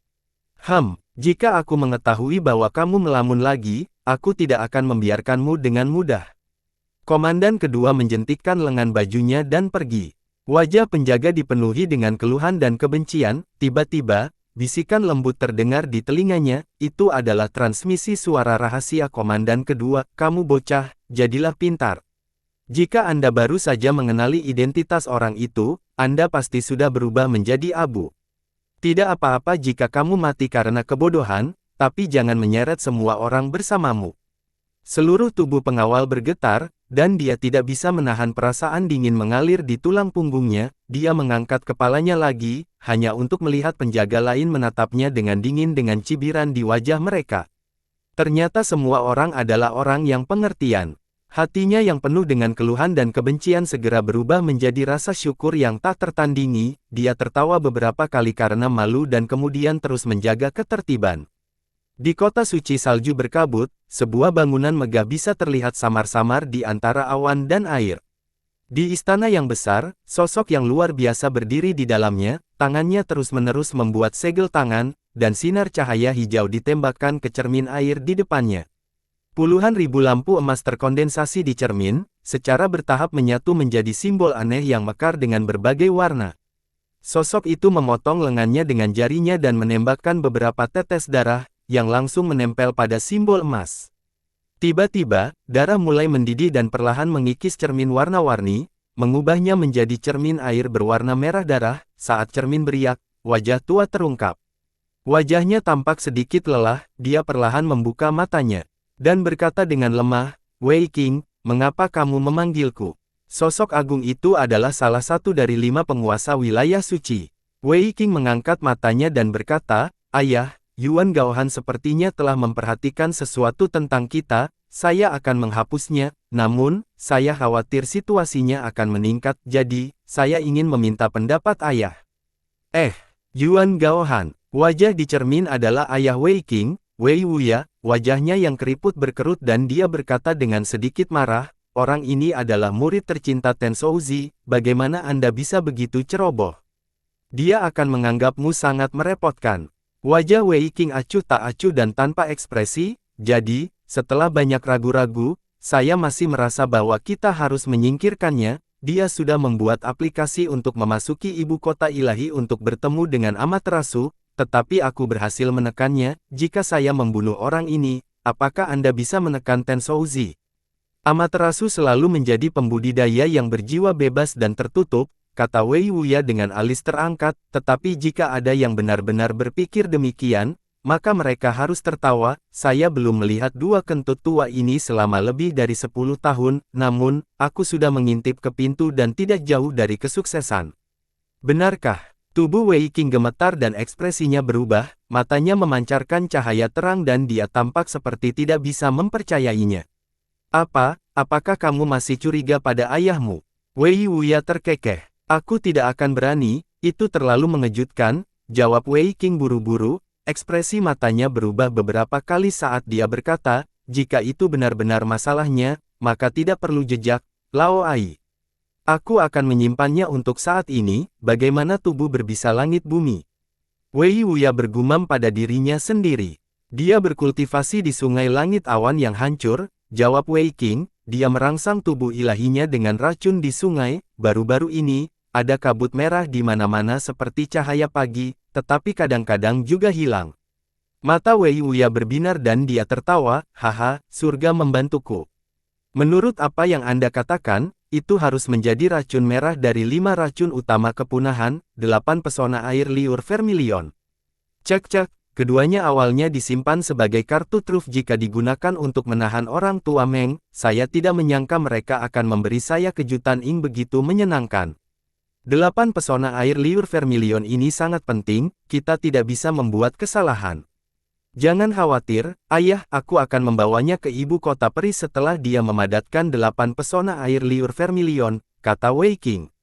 Speaker 1: Jika aku mengetahui bahwa kamu melamun lagi, aku tidak akan membiarkanmu dengan mudah." Komandan kedua menjentikkan lengan bajunya dan pergi. Wajah penjaga dipenuhi dengan keluhan dan kebencian, tiba-tiba, bisikan lembut terdengar di telinganya, itu adalah transmisi suara rahasia komandan kedua, "Kamu bocah, jadilah pintar. Jika Anda baru saja mengenali identitas orang itu, Anda pasti sudah berubah menjadi abu. Tidak apa-apa jika kamu mati karena kebodohan, tapi jangan menyeret semua orang bersamamu." Seluruh tubuh pengawal bergetar, dan dia tidak bisa menahan perasaan dingin mengalir di tulang punggungnya, dia mengangkat kepalanya lagi, hanya untuk melihat penjaga lain menatapnya dengan dingin dengan cibiran di wajah mereka. Ternyata semua orang adalah orang yang pengertian. Hatinya yang penuh dengan keluhan dan kebencian segera berubah menjadi rasa syukur yang tak tertandingi, dia tertawa beberapa kali karena malu dan kemudian terus menjaga ketertiban. Di kota suci salju berkabut, sebuah bangunan megah bisa terlihat samar-samar di antara awan dan air. Di istana yang besar, sosok yang luar biasa berdiri di dalamnya, tangannya terus-menerus membuat segel tangan, dan sinar cahaya hijau ditembakkan ke cermin air di depannya. Puluhan ribu lampu emas terkondensasi di cermin, secara bertahap menyatu menjadi simbol aneh yang mekar dengan berbagai warna. Sosok itu memotong lengannya dengan jarinya dan menembakkan beberapa tetes darah, yang langsung menempel pada simbol emas. Tiba-tiba, darah mulai mendidih dan perlahan mengikis cermin warna-warni, mengubahnya menjadi cermin air berwarna merah darah. Saat cermin beriak, wajah tua terungkap. Wajahnya tampak sedikit lelah, dia perlahan membuka matanya, dan berkata dengan lemah, "Wei Qing, mengapa kamu memanggilku?" Sosok agung itu adalah salah satu dari 5 penguasa wilayah suci. Wei Qing mengangkat matanya dan berkata, "Ayah, Yuan Gaohan sepertinya telah memperhatikan sesuatu tentang kita, saya akan menghapusnya, namun, saya khawatir situasinya akan meningkat, jadi, saya ingin meminta pendapat ayah." Yuan Gaohan, wajah di cermin adalah ayah Wei Qing, Wei Wuya, wajahnya yang keriput berkerut dan dia berkata dengan sedikit marah, "Orang ini adalah murid tercinta Ten Shouzi, bagaimana Anda bisa begitu ceroboh? Dia akan menganggapmu sangat merepotkan." Wajah Wei Qing acuh tak acuh dan tanpa ekspresi, "Jadi, setelah banyak ragu-ragu, saya masih merasa bahwa kita harus menyingkirkannya. Dia sudah membuat aplikasi untuk memasuki ibu kota ilahi untuk bertemu dengan Amaterasu, tetapi aku berhasil menekannya. Jika saya membunuh orang ini, apakah Anda bisa menekan Ten Shouzi?" Amaterasu selalu menjadi pembudidaya yang berjiwa bebas dan tertutup, kata Wei Wuya dengan alis terangkat, tetapi jika ada yang benar-benar berpikir demikian, maka mereka harus tertawa. Saya belum melihat 2 kentut tua ini selama lebih dari 10 tahun, namun, aku sudah mengintip ke pintu dan tidak jauh dari kesuksesan. Benarkah? Tubuh Wei Qing gemetar dan ekspresinya berubah, matanya memancarkan cahaya terang dan dia tampak seperti tidak bisa mempercayainya. Apakah kamu masih curiga pada ayahmu?" Wei Wuya terkekeh. "Aku tidak akan berani, itu terlalu mengejutkan," jawab Wei Qing buru-buru, ekspresi matanya berubah beberapa kali saat dia berkata, "Jika itu benar-benar masalahnya, maka tidak perlu jejak, Lao Ai. Aku akan menyimpannya untuk saat ini, bagaimana tubuh berbisa langit bumi." Wei Wuya bergumam pada dirinya sendiri. "Dia berkultivasi di sungai langit awan yang hancur," jawab Wei Qing, "dia merangsang tubuh ilahinya dengan racun di sungai, baru-baru ini, ada kabut merah di mana-mana seperti cahaya pagi, tetapi kadang-kadang juga hilang." Mata Wei Wuya berbinar dan dia tertawa, "Haha, surga membantuku. Menurut apa yang Anda katakan, itu harus menjadi racun merah dari 5 racun utama kepunahan, 8 pesona air liur vermilion. Cek-cek, keduanya awalnya disimpan sebagai kartu truf jika digunakan untuk menahan orang tua Meng, saya tidak menyangka mereka akan memberi saya kejutan yang begitu menyenangkan. 8 pesona air liur vermilion ini sangat penting, kita tidak bisa membuat kesalahan. Jangan khawatir, ayah, aku akan membawanya ke ibu kota peri setelah dia memadatkan 8 pesona air liur vermilion, kata Wei Qing.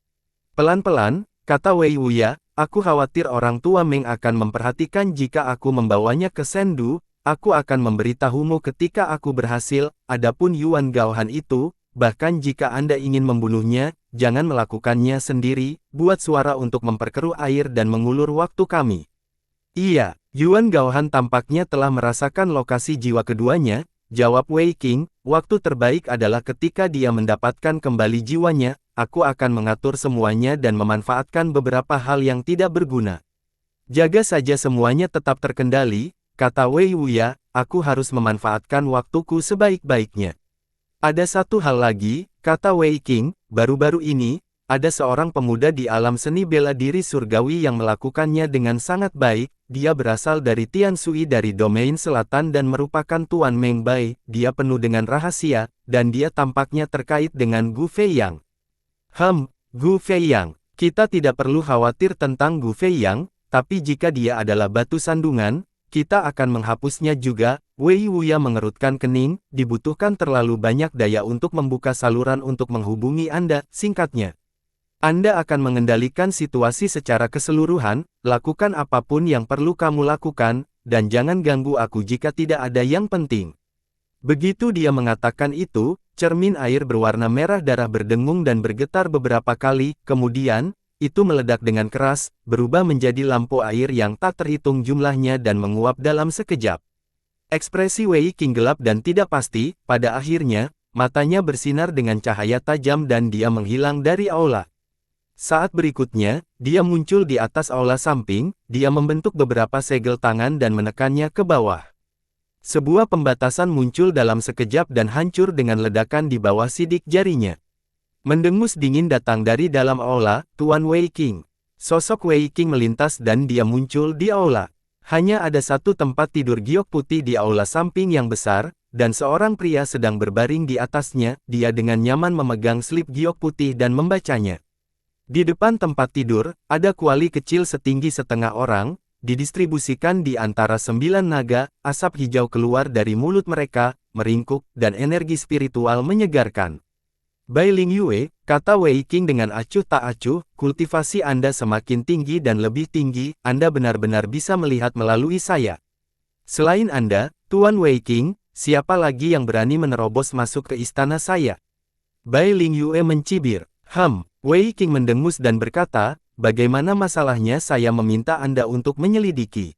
Speaker 1: Pelan-pelan, kata Wei Wuya, aku khawatir orang tua Meng akan memperhatikan jika aku membawanya ke Sendu, aku akan memberitahumu ketika aku berhasil, adapun Yuan Gaohan itu, bahkan jika Anda ingin membunuhnya, jangan melakukannya sendiri, buat suara untuk memperkeruh air dan mengulur waktu kami. Iya, Yuan Gaohan tampaknya telah merasakan lokasi jiwa keduanya, jawab Wei Qing, waktu terbaik adalah ketika dia mendapatkan kembali jiwanya, aku akan mengatur semuanya dan memanfaatkan beberapa hal yang tidak berguna. Jaga saja semuanya tetap terkendali, kata Wei Wuya, aku harus memanfaatkan waktuku sebaik-baiknya. Ada satu hal lagi, kata Wei Qing, baru-baru ini, ada seorang pemuda di alam seni bela diri surgawi yang melakukannya dengan sangat baik, dia berasal dari Tianshui dari domain selatan dan merupakan Tuan Meng Bai, dia penuh dengan rahasia, dan dia tampaknya terkait dengan Gu Feiyang. Gu Feiyang, kita tidak perlu khawatir tentang Gu Feiyang, tapi jika dia adalah batu sandungan, kita akan menghapusnya juga. Wei Wuya mengerutkan kening, dibutuhkan terlalu banyak daya untuk membuka saluran untuk menghubungi Anda, singkatnya. Anda akan mengendalikan situasi secara keseluruhan, lakukan apapun yang perlu kamu lakukan, dan jangan ganggu aku jika tidak ada yang penting. Begitu dia mengatakan itu, cermin air berwarna merah darah berdengung dan bergetar beberapa kali, kemudian, itu meledak dengan keras, berubah menjadi lampu air yang tak terhitung jumlahnya dan menguap dalam sekejap. Ekspresi Wei Qing gelap dan tidak pasti, pada akhirnya, matanya bersinar dengan cahaya tajam dan dia menghilang dari aula. Saat berikutnya, dia muncul di atas aula samping, dia membentuk beberapa segel tangan dan menekannya ke bawah. Sebuah pembatasan muncul dalam sekejap dan hancur dengan ledakan di bawah sidik jarinya. Mendengus dingin datang dari dalam aula, Tuan Wei Qing. Sosok Wei Qing melintas dan dia muncul di aula. Hanya ada satu tempat tidur giok putih di aula samping yang besar, dan seorang pria sedang berbaring di atasnya, dia dengan nyaman memegang slip giok putih dan membacanya. Di depan tempat tidur, ada kuali kecil setinggi setengah orang, didistribusikan di antara 9 naga, asap hijau keluar dari mulut mereka, meringkuk, dan energi spiritual menyegarkan. Bai Ling Yue, kata Wei Qing dengan acuh tak acuh, kultivasi Anda semakin tinggi dan lebih tinggi, Anda benar-benar bisa melihat melalui saya. Selain Anda, Tuan Wei Qing, siapa lagi yang berani menerobos masuk ke istana saya? Bai Ling Yue mencibir. Wei Qing mendengus dan berkata, bagaimana masalahnya saya meminta Anda untuk menyelidiki?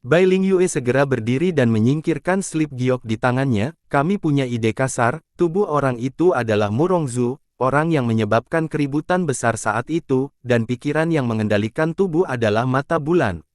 Speaker 1: Bai Ling Yue segera berdiri dan menyingkirkan slip giok di tangannya, kami punya ide kasar, tubuh orang itu adalah Murongzu, orang yang menyebabkan keributan besar saat itu, dan pikiran yang mengendalikan tubuh adalah mata bulan.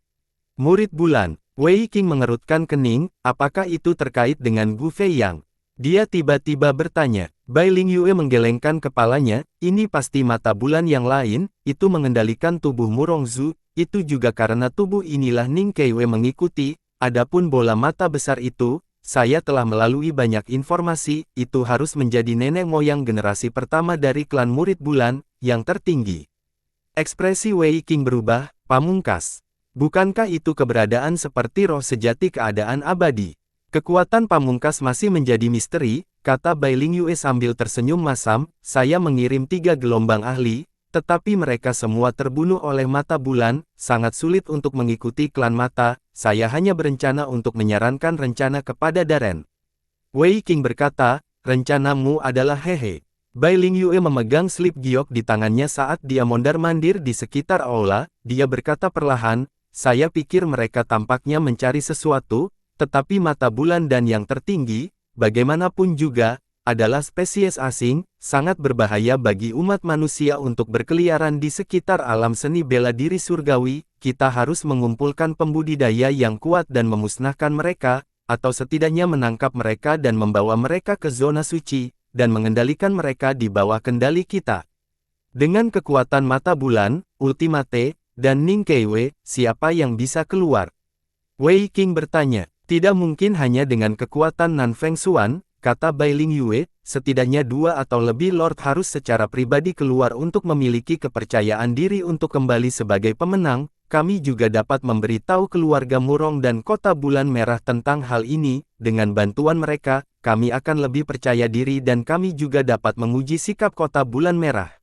Speaker 1: Murid bulan, Wei Qing mengerutkan kening, apakah itu terkait dengan Gu Feiyang? Dia tiba-tiba bertanya. Bai Ling Yue menggelengkan kepalanya, ini pasti mata bulan yang lain, itu mengendalikan tubuh Murongzu, itu juga karena tubuh inilah Ning Keiwei mengikuti, adapun bola mata besar itu, saya telah melalui banyak informasi, itu harus menjadi nenek moyang generasi pertama dari klan murid bulan, yang tertinggi. Ekspresi Wei Qing berubah, pamungkas. Bukankah itu keberadaan seperti roh sejati keadaan abadi? Kekuatan pamungkas masih menjadi misteri, kata Bai Ling Yue sambil tersenyum masam, saya mengirim 3 gelombang ahli, tetapi mereka semua terbunuh oleh mata bulan, sangat sulit untuk mengikuti klan mata, saya hanya berencana untuk menyarankan rencana kepada Darren. Wei Qing berkata, rencanamu adalah hehe. Bai Ling Yue memegang slip giok di tangannya saat dia mondar-mandir di sekitar aula, dia berkata perlahan, saya pikir mereka tampaknya mencari sesuatu, tetapi mata bulan dan yang tertinggi, bagaimanapun juga, adalah spesies asing, sangat berbahaya bagi umat manusia untuk berkeliaran di sekitar alam seni bela diri surgawi, kita harus mengumpulkan pembudidaya yang kuat dan memusnahkan mereka, atau setidaknya menangkap mereka dan membawa mereka ke zona suci, dan mengendalikan mereka di bawah kendali kita. Dengan kekuatan mata bulan, Ultimate, dan Ning Keiwei, siapa yang bisa keluar? Wei Qing bertanya, tidak mungkin hanya dengan kekuatan Nan Feng Xuan, kata Bai Lingyue, setidaknya 2 atau lebih lord harus secara pribadi keluar untuk memiliki kepercayaan diri untuk kembali sebagai pemenang. Kami juga dapat memberitahu keluarga Murong dan Kota Bulan Merah tentang hal ini. Dengan bantuan mereka, kami akan lebih percaya diri dan kami juga dapat menguji sikap Kota Bulan Merah.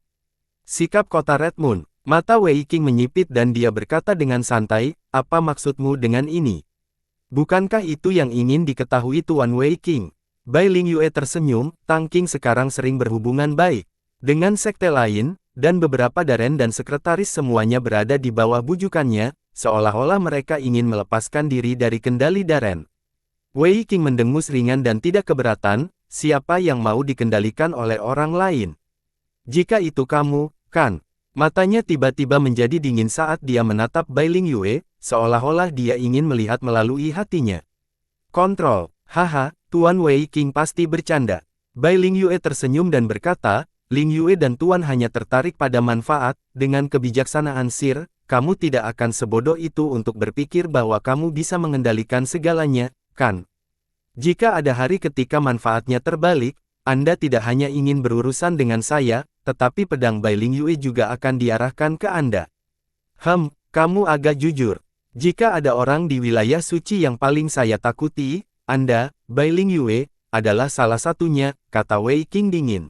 Speaker 1: Sikap Kota Red Moon. Mata Wei Qing menyipit dan dia berkata dengan santai, apa maksudmu dengan ini? Bukankah itu yang ingin diketahui Tuan Wei Qing? Bai Lingyue tersenyum, Tang Qing sekarang sering berhubungan baik dengan sekte lain, dan beberapa daren dan sekretaris semuanya berada di bawah bujukannya, seolah-olah mereka ingin melepaskan diri dari kendali daren. Wei Qing mendengus ringan dan tidak keberatan, siapa yang mau dikendalikan oleh orang lain? Jika itu kamu, kan? Matanya tiba-tiba menjadi dingin saat dia menatap Bai Lingyue, seolah-olah dia ingin melihat melalui hatinya. Kontrol, haha, Tuan Wei Qing pasti bercanda. Bai Lingyue tersenyum dan berkata, Lingyue dan Tuan hanya tertarik pada manfaat, dengan kebijaksanaan Sir, kamu tidak akan sebodoh itu untuk berpikir bahwa kamu bisa mengendalikan segalanya, kan? Jika ada hari ketika manfaatnya terbalik, Anda tidak hanya ingin berurusan dengan saya, tetapi pedang Bai Lingyue juga akan diarahkan ke Anda. Kamu agak jujur. Jika ada orang di wilayah suci yang paling saya takuti, Anda, Bai Lingyue, adalah salah satunya, kata Wei Qing dingin.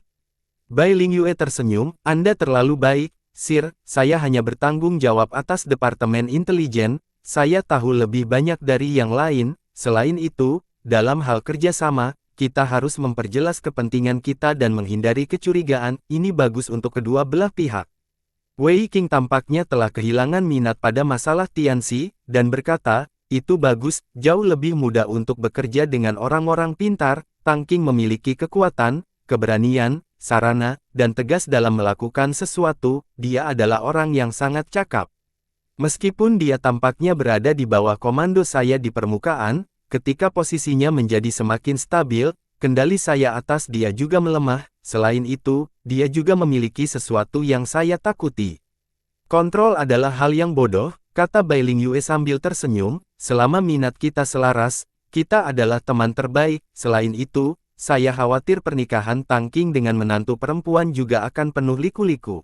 Speaker 1: Bai Lingyue tersenyum, Anda terlalu baik, Sir, saya hanya bertanggung jawab atas Departemen Intelijen, saya tahu lebih banyak dari yang lain, selain itu, dalam hal kerjasama, kita harus memperjelas kepentingan kita dan menghindari kecurigaan, ini bagus untuk kedua belah pihak. Wei Qing tampaknya telah kehilangan minat pada masalah Tianxi, dan berkata, itu bagus, jauh lebih mudah untuk bekerja dengan orang-orang pintar, Tang Qing memiliki kekuatan, keberanian, sarana, dan tegas dalam melakukan sesuatu, dia adalah orang yang sangat cakap. Meskipun dia tampaknya berada di bawah komando saya di permukaan, ketika posisinya menjadi semakin stabil, kendali saya atas dia juga melemah, selain itu, dia juga memiliki sesuatu yang saya takuti. Kontrol adalah hal yang bodoh, kata Bai Lingyue sambil tersenyum, selama minat kita selaras, kita adalah teman terbaik, selain itu, saya khawatir pernikahan Tang Qing dengan menantu perempuan juga akan penuh liku-liku.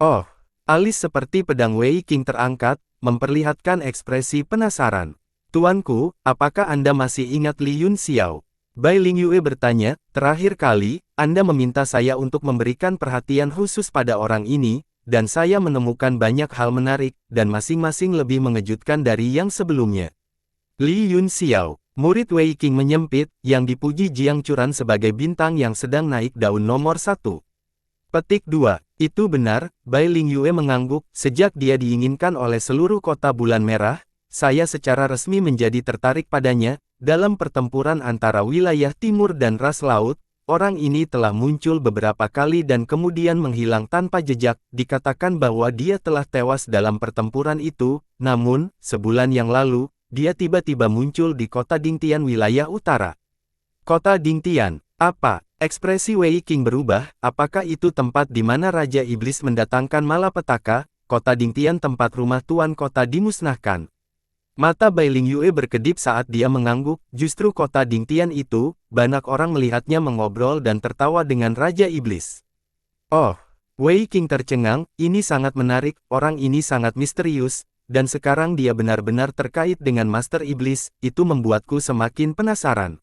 Speaker 1: Oh, alis seperti pedang Wei Qing terangkat, memperlihatkan ekspresi penasaran. Tuanku, apakah Anda masih ingat Li Yun Xiao? Bai Lingyue bertanya, terakhir kali, Anda meminta saya untuk memberikan perhatian khusus pada orang ini, dan saya menemukan banyak hal menarik, dan masing-masing lebih mengejutkan dari yang sebelumnya. Li Yun Xiao. Murid Wei Qing menyempit, yang dipuji Jiang Churan sebagai bintang yang sedang naik daun nomor 1. Petik 2. Itu benar, Bai Lingyue mengangguk, sejak dia diinginkan oleh seluruh Kota Bulan Merah, saya secara resmi menjadi tertarik padanya, dalam pertempuran antara wilayah timur dan ras laut, orang ini telah muncul beberapa kali dan kemudian menghilang tanpa jejak, dikatakan bahwa dia telah tewas dalam pertempuran itu, namun, sebulan yang lalu, dia tiba-tiba muncul di kota Dingtian wilayah utara. Kota Dingtian, apa? Ekspresi Wei Qing berubah, apakah itu tempat di mana Raja Iblis mendatangkan malapetaka, kota Dingtian tempat rumah tuan kota dimusnahkan. Mata Bai Lingyue berkedip saat dia mengangguk, justru kota Dingtian itu, banyak orang melihatnya mengobrol dan tertawa dengan Raja Iblis. Oh, Wei Qing tercengang, ini sangat menarik, orang ini sangat misterius, dan sekarang dia benar-benar terkait dengan Master Iblis, itu membuatku semakin penasaran.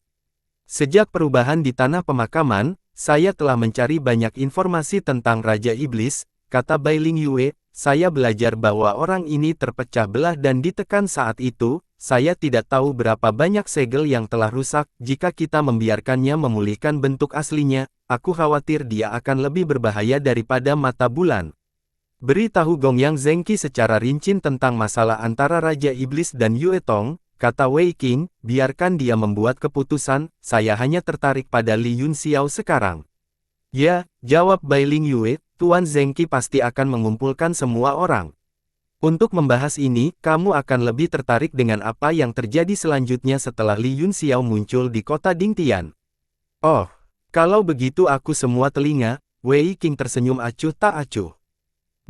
Speaker 1: Sejak perubahan di tanah pemakaman, saya telah mencari banyak informasi tentang Raja Iblis, kata Bai Lingyue, saya belajar bahwa orang ini terpecah belah dan ditekan saat itu, saya tidak tahu berapa banyak segel yang telah rusak, jika kita membiarkannya memulihkan bentuk aslinya, aku khawatir dia akan lebih berbahaya daripada mata bulan. Beritahu Gongyang Zengqi secara rinci tentang masalah antara Raja Iblis dan Yue Tong, kata Wei Qing, biarkan dia membuat keputusan, saya hanya tertarik pada Li Yun Xiao sekarang. Ya, jawab Bai Lingyue, Tuan Zengqi pasti akan mengumpulkan semua orang. Untuk membahas ini, kamu akan lebih tertarik dengan apa yang terjadi selanjutnya setelah Li Yun Xiao muncul di kota Dingtian. Oh, kalau begitu aku semua telinga, Wei Qing tersenyum acuh tak acuh.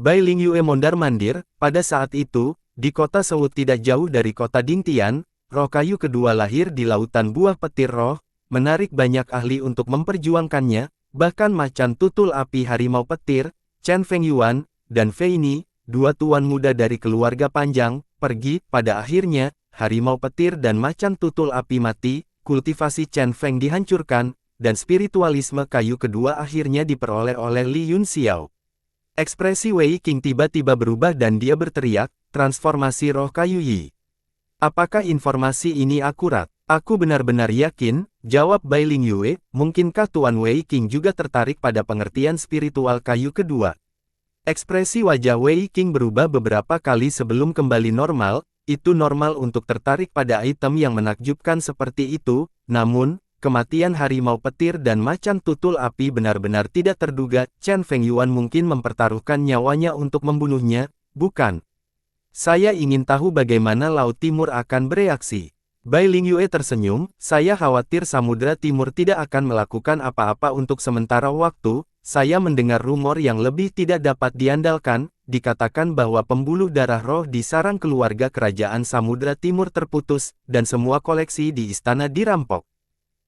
Speaker 1: Bai Lingyue mondar-mandir, pada saat itu, di kota Sewu tidak jauh dari kota Dingtian, roh kayu kedua lahir di lautan buah petir roh, menarik banyak ahli untuk memperjuangkannya, bahkan macan tutul api harimau petir, Chen Fengyuan, dan Fei Ni, dua tuan muda dari keluarga panjang, pergi. Pada akhirnya, harimau petir dan macan tutul api mati, kultivasi Chen Feng dihancurkan, dan spiritualisme kayu kedua akhirnya diperoleh oleh Li Yunxiao. Ekspresi Wei Qing tiba-tiba berubah dan dia berteriak, transformasi roh kayu Yi. Apakah informasi ini akurat? Aku benar-benar yakin, jawab Bai Lingyue, mungkinkah Tuan Wei Qing juga tertarik pada pengertian spiritual kayu kedua? Ekspresi wajah Wei Qing berubah beberapa kali sebelum kembali normal, itu normal untuk tertarik pada item yang menakjubkan seperti itu, namun, kematian harimau petir dan macan tutul api benar-benar tidak terduga. Chen Fengyuan mungkin mempertaruhkan nyawanya untuk membunuhnya, bukan? Saya ingin tahu bagaimana Laut Timur akan bereaksi. Bai Lingyue tersenyum, saya khawatir Samudra Timur tidak akan melakukan apa-apa untuk sementara waktu. Saya mendengar rumor yang lebih tidak dapat diandalkan, dikatakan bahwa pembuluh darah roh di sarang keluarga kerajaan Samudra Timur terputus, dan semua koleksi di istana dirampok.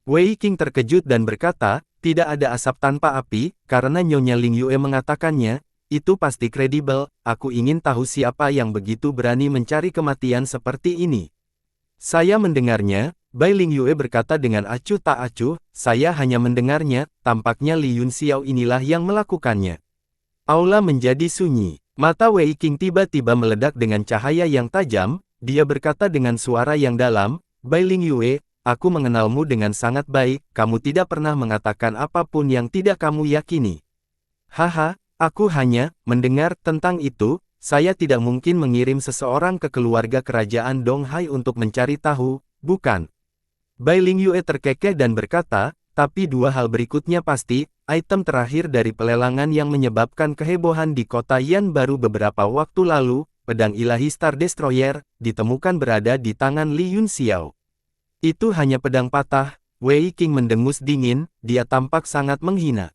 Speaker 1: Wei Qing terkejut dan berkata, tidak ada asap tanpa api, karena Nyonya Lingyue mengatakannya, itu pasti kredibel, aku ingin tahu siapa yang begitu berani mencari kematian seperti ini. Saya mendengarnya, Bai Lingyue berkata dengan acuh tak acuh, saya hanya mendengarnya, tampaknya Li Yunxiao inilah yang melakukannya. Aula menjadi sunyi, mata Wei Qing tiba-tiba meledak dengan cahaya yang tajam, dia berkata dengan suara yang dalam, Bai Lingyue, aku mengenalmu dengan sangat baik, kamu tidak pernah mengatakan apapun yang tidak kamu yakini. Haha, aku hanya mendengar tentang itu, saya tidak mungkin mengirim seseorang ke keluarga kerajaan Donghai untuk mencari tahu, bukan? Bai Lingyue terkekeh dan berkata, tapi dua hal berikutnya pasti, item terakhir dari pelelangan yang menyebabkan kehebohan di kota Yan baru beberapa waktu lalu, pedang ilahi Star Destroyer, ditemukan berada di tangan Li Yunxiao. Itu hanya pedang patah, Wei Qing mendengus dingin, dia tampak sangat menghina.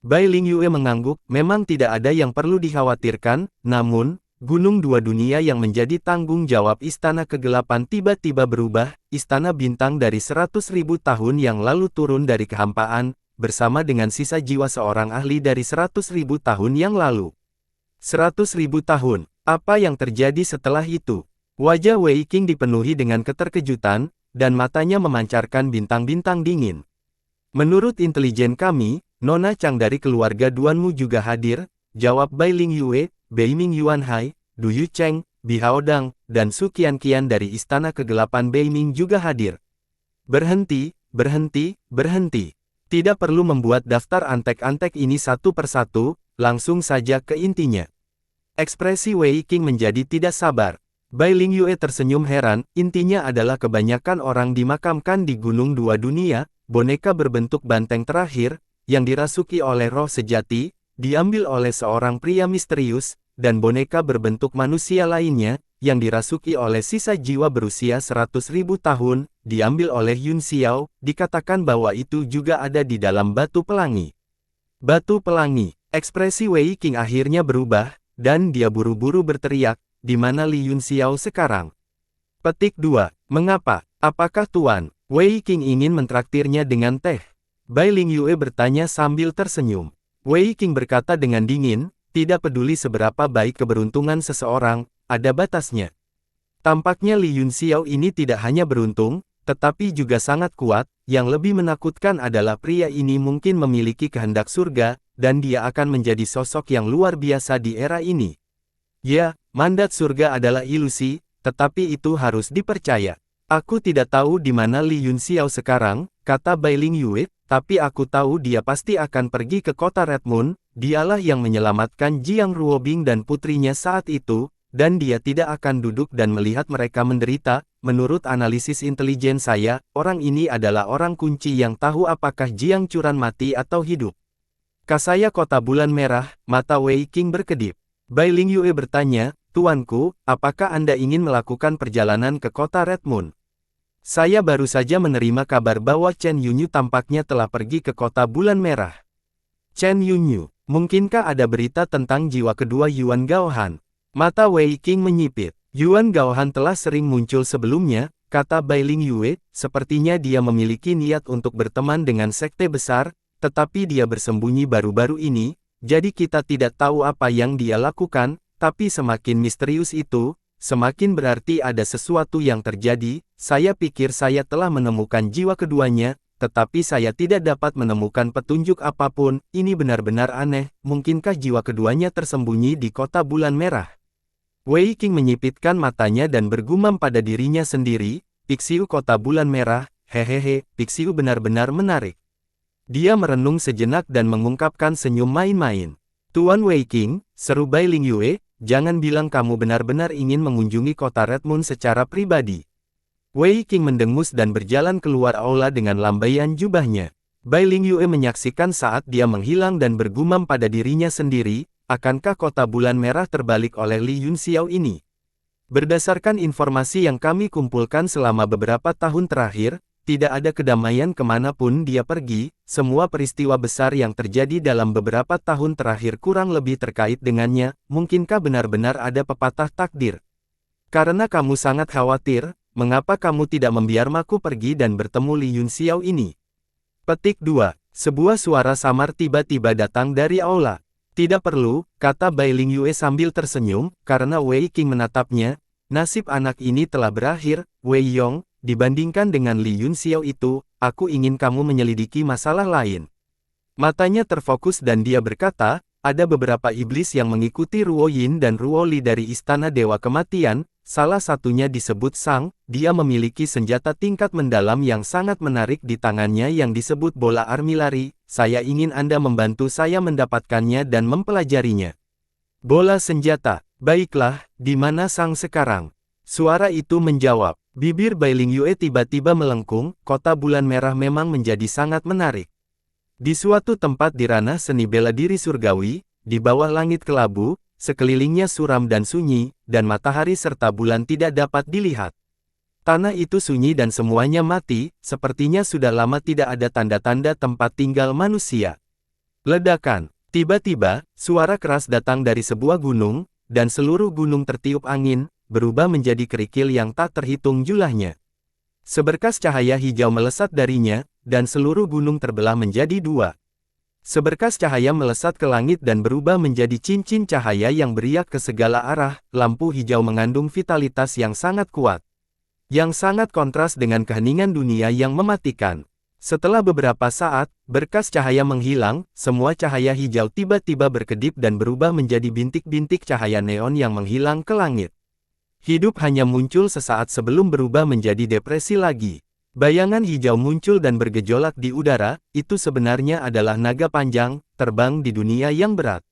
Speaker 1: Bai Lingyue mengangguk, memang tidak ada yang perlu dikhawatirkan, namun, Gunung Dua Dunia yang menjadi tanggung jawab Istana Kegelapan tiba-tiba berubah, Istana Bintang dari 100.000 tahun yang lalu turun dari kehampaan, bersama dengan sisa jiwa seorang ahli dari 100.000 tahun yang lalu. 100.000 tahun, apa yang terjadi setelah itu? Wajah Wei Qing dipenuhi dengan keterkejutan, dan matanya memancarkan bintang-bintang dingin. Menurut intelijen kami, Nona Chang dari keluarga Duanmu juga hadir, jawab Bai Lingyue, Beiming Yuanhai, Du Yucheng, Bihao Dang, dan Su Qianqian dari Istana Kegelapan Beiming juga hadir. Berhenti, berhenti, berhenti. Tidak perlu membuat daftar antek-antek ini satu persatu, langsung saja ke intinya. Ekspresi Wei Qing menjadi tidak sabar. Bai Lingyue tersenyum heran, intinya adalah kebanyakan orang dimakamkan di Gunung Dua Dunia, boneka berbentuk banteng terakhir, yang dirasuki oleh roh sejati, diambil oleh seorang pria misterius, dan boneka berbentuk manusia lainnya, yang dirasuki oleh sisa jiwa berusia 100.000 tahun, diambil oleh Yunxiao, dikatakan bahwa itu juga ada di dalam batu pelangi. Batu pelangi, ekspresi Wei Qing akhirnya berubah, dan dia buru-buru berteriak, di mana Li Yunxiao sekarang? Petik 2. Mengapa? Apakah Tuan Wei Qing ingin mentraktirnya dengan teh? Bai Lingyue bertanya sambil tersenyum. Wei Qing berkata dengan dingin, tidak peduli seberapa baik keberuntungan seseorang, ada batasnya. Tampaknya Li Yunxiao ini tidak hanya beruntung, tetapi juga sangat kuat, yang lebih menakutkan adalah pria ini mungkin memiliki kehendak surga, dan dia akan menjadi sosok yang luar biasa di era ini. Ya, mandat surga adalah ilusi, tetapi itu harus dipercaya. Aku tidak tahu di mana Li Yunxiao sekarang, kata Bai Lingyue, tapi aku tahu dia pasti akan pergi ke kota Red Moon, dialah yang menyelamatkan Jiang Ruobing dan putrinya saat itu, dan dia tidak akan duduk dan melihat mereka menderita. Menurut analisis intelijen saya, orang ini adalah orang kunci yang tahu apakah Jiang Churan mati atau hidup. Kasaya Kota Bulan Merah, mata Wei Qing berkedip. Bai Lingyue bertanya, Tuanku, apakah Anda ingin melakukan perjalanan ke kota Red Moon? Saya baru saja menerima kabar bahwa Chen Yunyu tampaknya telah pergi ke kota Bulan Merah. Chen Yunyu, mungkinkah ada berita tentang jiwa kedua Yuan Gaohan? Mata Wei Qing menyipit. Yuan Gaohan telah sering muncul sebelumnya, kata Bai Lingyue, sepertinya dia memiliki niat untuk berteman dengan sekte besar, tetapi dia bersembunyi baru-baru ini, jadi kita tidak tahu apa yang dia lakukan, tapi semakin misterius itu, semakin berarti ada sesuatu yang terjadi. Saya pikir saya telah menemukan jiwa keduanya, tetapi saya tidak dapat menemukan petunjuk apapun. Ini benar-benar aneh, mungkinkah jiwa keduanya tersembunyi di kota bulan merah? Wei Qing menyipitkan matanya dan bergumam pada dirinya sendiri, Pixiu kota bulan merah, hehehe, Pixiu benar-benar menarik. Dia merenung sejenak dan mengungkapkan senyum main-main. Tuan Wei Qing, seru Bai Lingyue, jangan bilang kamu benar-benar ingin mengunjungi kota Red Moon secara pribadi. Wei Qing mendengus dan berjalan keluar aula dengan lambaian jubahnya. Bai Lingyue menyaksikan saat dia menghilang dan bergumam pada dirinya sendiri, akankah kota bulan merah terbalik oleh Li Yunxiao ini? Berdasarkan informasi yang kami kumpulkan selama beberapa tahun terakhir, tidak ada kedamaian kemanapun dia pergi, semua peristiwa besar yang terjadi dalam beberapa tahun terakhir kurang lebih terkait dengannya, mungkinkah benar-benar ada pepatah takdir? Karena kamu sangat khawatir, mengapa kamu tidak membiarmaku pergi dan bertemu Li Yunxiao ini? Petik 2. Sebuah suara samar tiba-tiba datang dari aula. Tidak perlu, kata Bai Lingyue sambil tersenyum, karena Wei Qing menatapnya. Nasib anak ini telah berakhir, Wei Yong, dibandingkan dengan Li Yunxiao itu, aku ingin kamu menyelidiki masalah lain. Matanya terfokus dan dia berkata, ada beberapa iblis yang mengikuti Ruo Yin dan Ruo Li dari Istana Dewa Kematian, salah satunya disebut Sang, dia memiliki senjata tingkat mendalam yang sangat menarik di tangannya yang disebut bola armilari, saya ingin Anda membantu saya mendapatkannya dan mempelajarinya. Bola senjata, baiklah, di mana Sang sekarang? Suara itu menjawab, bibir Bai Lingyue tiba-tiba melengkung, kota bulan merah memang menjadi sangat menarik. Di suatu tempat di ranah seni bela diri surgawi, di bawah langit kelabu, sekelilingnya suram dan sunyi, dan matahari serta bulan tidak dapat dilihat. Tanah itu sunyi dan semuanya mati, sepertinya sudah lama tidak ada tanda-tanda tempat tinggal manusia. Ledakan. Tiba-tiba, suara keras datang dari sebuah gunung, dan seluruh gunung tertiup angin, berubah menjadi kerikil yang tak terhitung jumlahnya. Seberkas cahaya hijau melesat darinya, dan seluruh gunung terbelah menjadi dua. Seberkas cahaya melesat ke langit dan berubah menjadi cincin cahaya yang beriak ke segala arah, lampu hijau mengandung vitalitas yang sangat kuat. Yang sangat kontras dengan keheningan dunia yang mematikan. Setelah beberapa saat, berkas cahaya menghilang, semua cahaya hijau tiba-tiba berkedip dan berubah menjadi bintik-bintik cahaya neon yang menghilang ke langit. Hidup hanya muncul sesaat sebelum berubah menjadi depresi lagi. Bayangan hijau muncul dan bergejolak di udara, itu sebenarnya adalah naga panjang, terbang di dunia yang berat.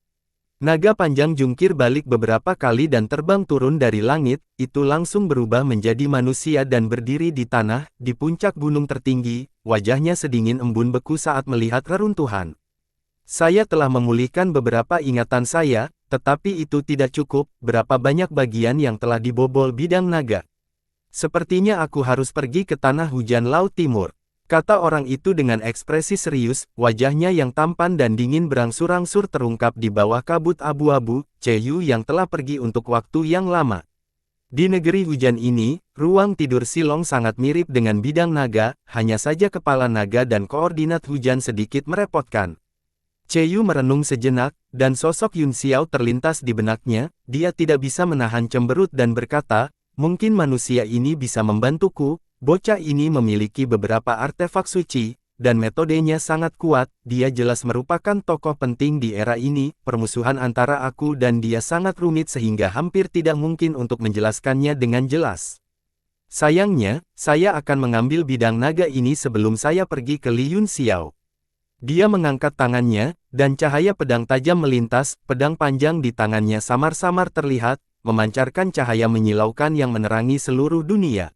Speaker 1: Naga panjang jungkir balik beberapa kali dan terbang turun dari langit, itu langsung berubah menjadi manusia dan berdiri di tanah, di puncak gunung tertinggi, wajahnya sedingin embun beku saat melihat reruntuhan. Saya telah memulihkan beberapa ingatan saya, tetapi itu tidak cukup, berapa banyak bagian yang telah dibobol bidang naga. Sepertinya aku harus pergi ke tanah hujan laut timur, kata orang itu dengan ekspresi serius, wajahnya yang tampan dan dingin berangsur-angsur terungkap di bawah kabut abu-abu, Cheyu yang telah pergi untuk waktu yang lama. Di negeri hujan ini, ruang tidur Silong sangat mirip dengan bidang naga, hanya saja kepala naga dan koordinat hujan sedikit merepotkan. Cheyu merenung sejenak, dan sosok Yun Xiao terlintas di benaknya, dia tidak bisa menahan cemberut dan berkata, mungkin manusia ini bisa membantuku, bocah ini memiliki beberapa artefak suci, dan metodenya sangat kuat, dia jelas merupakan tokoh penting di era ini, permusuhan antara aku dan dia sangat rumit sehingga hampir tidak mungkin untuk menjelaskannya dengan jelas. Sayangnya, saya akan mengambil bidang naga ini sebelum saya pergi ke Li Yun Xiao. Dia mengangkat tangannya, dan cahaya pedang tajam melintas, pedang panjang di tangannya samar-samar terlihat, memancarkan cahaya menyilaukan yang menerangi seluruh dunia.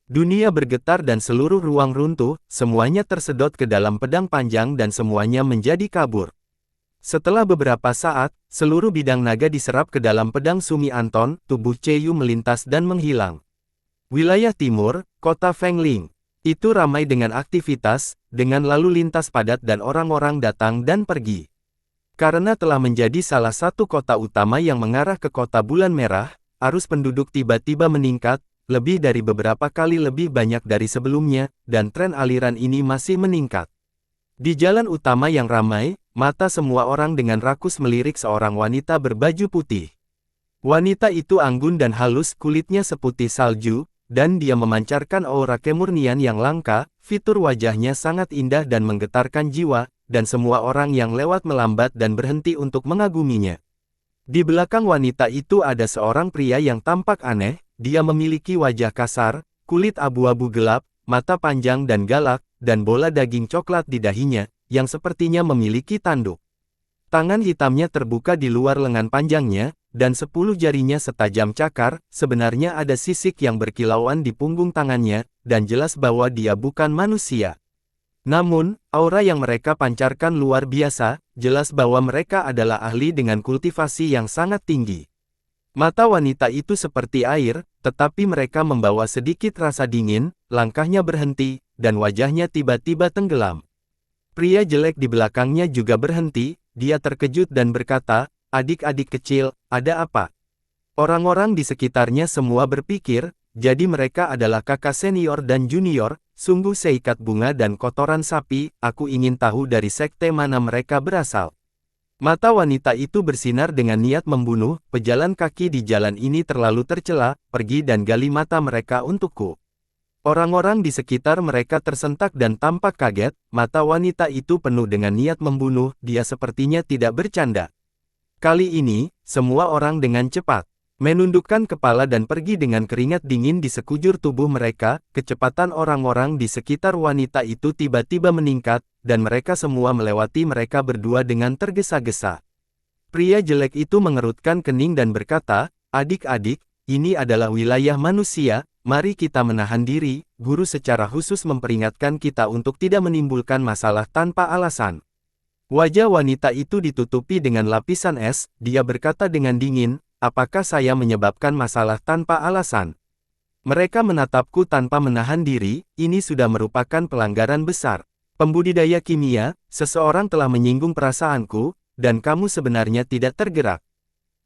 Speaker 1: Dunia bergetar dan seluruh ruang runtuh, semuanya tersedot ke dalam pedang panjang dan semuanya menjadi kabur. Setelah beberapa saat, seluruh bidang naga diserap ke dalam pedang Sumi Anton, tubuh Cheyu melintas dan menghilang. Wilayah timur, kota Fengling. Itu ramai dengan aktivitas, dengan lalu lintas padat dan orang-orang datang dan pergi. Karena telah menjadi salah satu kota utama yang mengarah ke kota bulan merah, arus penduduk tiba-tiba meningkat, lebih dari beberapa kali lebih banyak dari sebelumnya, dan tren aliran ini masih meningkat. Di jalan utama yang ramai, mata semua orang dengan rakus melirik seorang wanita berbaju putih. Wanita itu anggun dan halus, kulitnya seputih salju, dan dia memancarkan aura kemurnian yang langka. Fitur wajahnya sangat indah dan menggetarkan jiwa, dan semua orang yang lewat melambat dan berhenti untuk mengaguminya. Di belakang wanita itu ada seorang pria yang tampak aneh. Dia memiliki wajah kasar, kulit abu-abu gelap, mata panjang dan galak, dan bola daging coklat di dahinya, yang sepertinya memiliki tanduk. Tangan hitamnya terbuka di luar lengan panjangnya, dan 10 jarinya setajam cakar. Sebenarnya ada sisik yang berkilauan di punggung tangannya, dan jelas bahwa dia bukan manusia. Namun, aura yang mereka pancarkan luar biasa, jelas bahwa mereka adalah ahli dengan kultivasi yang sangat tinggi. Mata wanita itu seperti air, tetapi mereka membawa sedikit rasa dingin. Langkahnya berhenti, dan wajahnya tiba-tiba tenggelam. Pria jelek di belakangnya juga berhenti. Dia terkejut dan berkata, "Adik-adik kecil, ada apa?" Orang-orang di sekitarnya semua berpikir, jadi mereka adalah kakak senior dan junior. Sungguh seikat bunga dan kotoran sapi. Aku ingin tahu dari sekte mana mereka berasal. Mata wanita itu bersinar dengan niat membunuh. Pejalan kaki di jalan ini terlalu tercela. Pergi dan gali mata mereka untukku. Orang-orang di sekitar mereka tersentak dan tampak kaget. Mata wanita itu penuh dengan niat membunuh. Dia sepertinya tidak bercanda. Kali ini, semua orang dengan cepat menundukkan kepala dan pergi dengan keringat dingin di sekujur tubuh mereka. Kecepatan orang-orang di sekitar wanita itu tiba-tiba meningkat, dan mereka semua melewati mereka berdua dengan tergesa-gesa. Pria jelek itu mengerutkan kening dan berkata, "Adik-adik, ini adalah wilayah manusia. Mari kita menahan diri." Guru secara khusus memperingatkan kita untuk tidak menimbulkan masalah tanpa alasan. Wajah wanita itu ditutupi dengan lapisan es. Dia berkata dengan dingin, "Apakah saya menyebabkan masalah tanpa alasan?" Mereka menatapku tanpa menahan diri. Ini sudah merupakan pelanggaran besar. Pembudidaya kimia, seseorang telah menyinggung perasaanku, dan kamu sebenarnya tidak tergerak.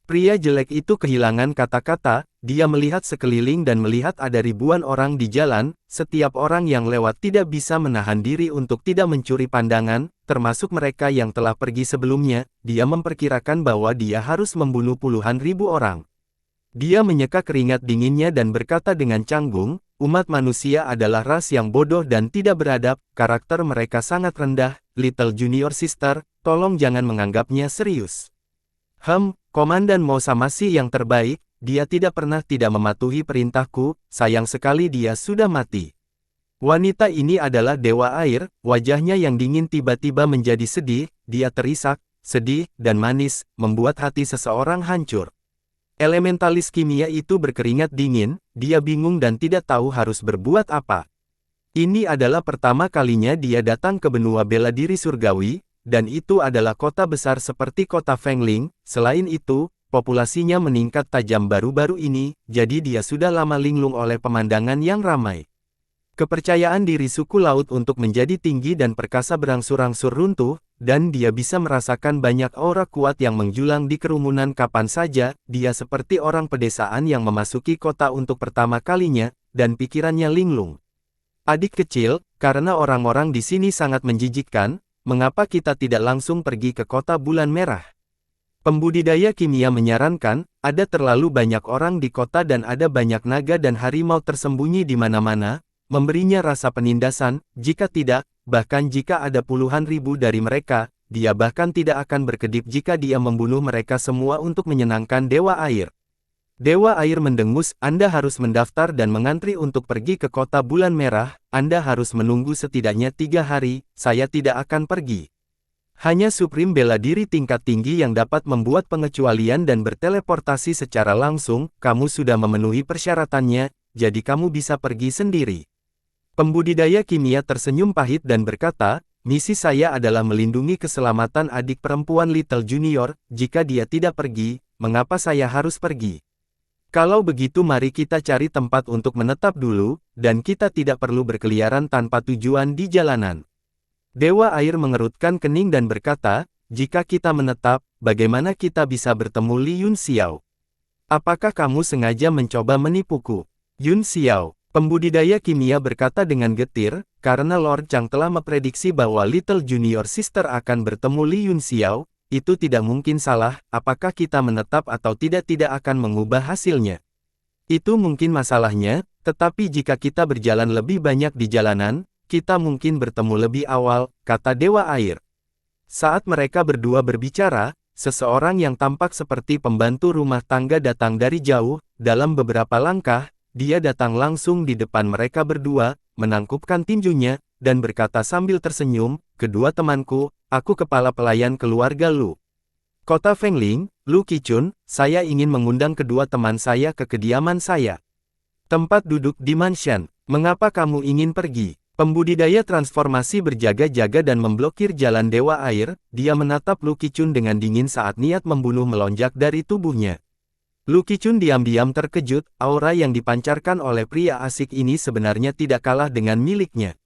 Speaker 1: Pria jelek itu kehilangan kata-kata. Dia melihat sekeliling dan melihat ada ribuan orang di jalan. Setiap orang yang lewat tidak bisa menahan diri untuk tidak mencuri pandangan, termasuk mereka yang telah pergi sebelumnya. Dia memperkirakan bahwa dia harus membunuh puluhan ribu orang. Dia menyeka keringat dinginnya dan berkata dengan canggung, "Umat manusia adalah ras yang bodoh dan tidak beradab. Karakter mereka sangat rendah. Little Junior Sister, tolong jangan menganggapnya serius." Komandan Mosa masih yang terbaik. Dia tidak pernah tidak mematuhi perintahku. Sayang sekali dia sudah mati. Wanita ini adalah dewa air. Wajahnya yang dingin tiba-tiba menjadi sedih. Dia terisak, sedih, dan manis, membuat hati seseorang hancur. Elementalis kimia itu berkeringat dingin. Dia bingung dan tidak tahu harus berbuat apa. Ini adalah pertama kalinya dia datang ke benua bela diri surgawi, dan itu adalah kota besar seperti kota Fengling. Selain itu, populasinya meningkat tajam baru-baru ini, jadi dia sudah lama linglung oleh pemandangan yang ramai. Kepercayaan diri suku laut untuk menjadi tinggi dan perkasa berangsur-angsur runtuh, dan dia bisa merasakan banyak aura kuat yang menjulang di kerumunan kapan saja. Dia seperti orang pedesaan yang memasuki kota untuk pertama kalinya, dan pikirannya linglung. "Adik kecil, karena orang-orang di sini sangat menjijikkan, mengapa kita tidak langsung pergi ke kota bulan merah?" Pembudidaya kimia menyarankan, ada terlalu banyak orang di kota dan ada banyak naga dan harimau tersembunyi di mana-mana, memberinya rasa penindasan. Jika tidak, bahkan jika ada puluhan ribu dari mereka, dia bahkan tidak akan berkedip jika dia membunuh mereka semua untuk menyenangkan Dewa Air. Dewa Air mendengus, "Anda harus mendaftar dan mengantri untuk pergi ke kota bulan merah. Anda harus menunggu setidaknya 3 hari, saya tidak akan pergi. Hanya Supreme bela diri tingkat tinggi yang dapat membuat pengecualian dan berteleportasi secara langsung. Kamu sudah memenuhi persyaratannya, jadi kamu bisa pergi sendiri." Pembudidaya kimia tersenyum pahit dan berkata, "Misi saya adalah melindungi keselamatan adik perempuan Little Junior. Jika dia tidak pergi, mengapa saya harus pergi? Kalau begitu mari kita cari tempat untuk menetap dulu, dan kita tidak perlu berkeliaran tanpa tujuan di jalanan." Dewa Air mengerutkan kening dan berkata, "Jika kita menetap, bagaimana kita bisa bertemu Li Yun Xiao? Apakah kamu sengaja mencoba menipuku?" Yun Xiao, pembudidaya kimia berkata dengan getir, karena Lord Chang telah memprediksi bahwa Little Junior Sister akan bertemu Li Yun Xiao, itu tidak mungkin salah, apakah kita menetap atau tidak akan mengubah hasilnya. Itu mungkin masalahnya, tetapi jika kita berjalan lebih banyak di jalanan, kita mungkin bertemu lebih awal, kata Dewa Air. Saat mereka berdua berbicara, seseorang yang tampak seperti pembantu rumah tangga datang dari jauh, dalam beberapa langkah, dia datang langsung di depan mereka berdua, menangkupkan tinjunya, dan berkata sambil tersenyum, kedua temanku, aku kepala pelayan keluarga Lu. Kota Fengling, Lu Qichun, saya ingin mengundang kedua teman saya ke kediaman saya. Tempat duduk di mansion, mengapa kamu ingin pergi? Pembudidaya transformasi berjaga-jaga dan memblokir jalan Dewa Air, dia menatap Lu Qichun dengan dingin saat niat membunuh melonjak dari tubuhnya. Lu Qichun diam-diam terkejut, aura yang dipancarkan oleh pria asik ini sebenarnya tidak kalah dengan miliknya.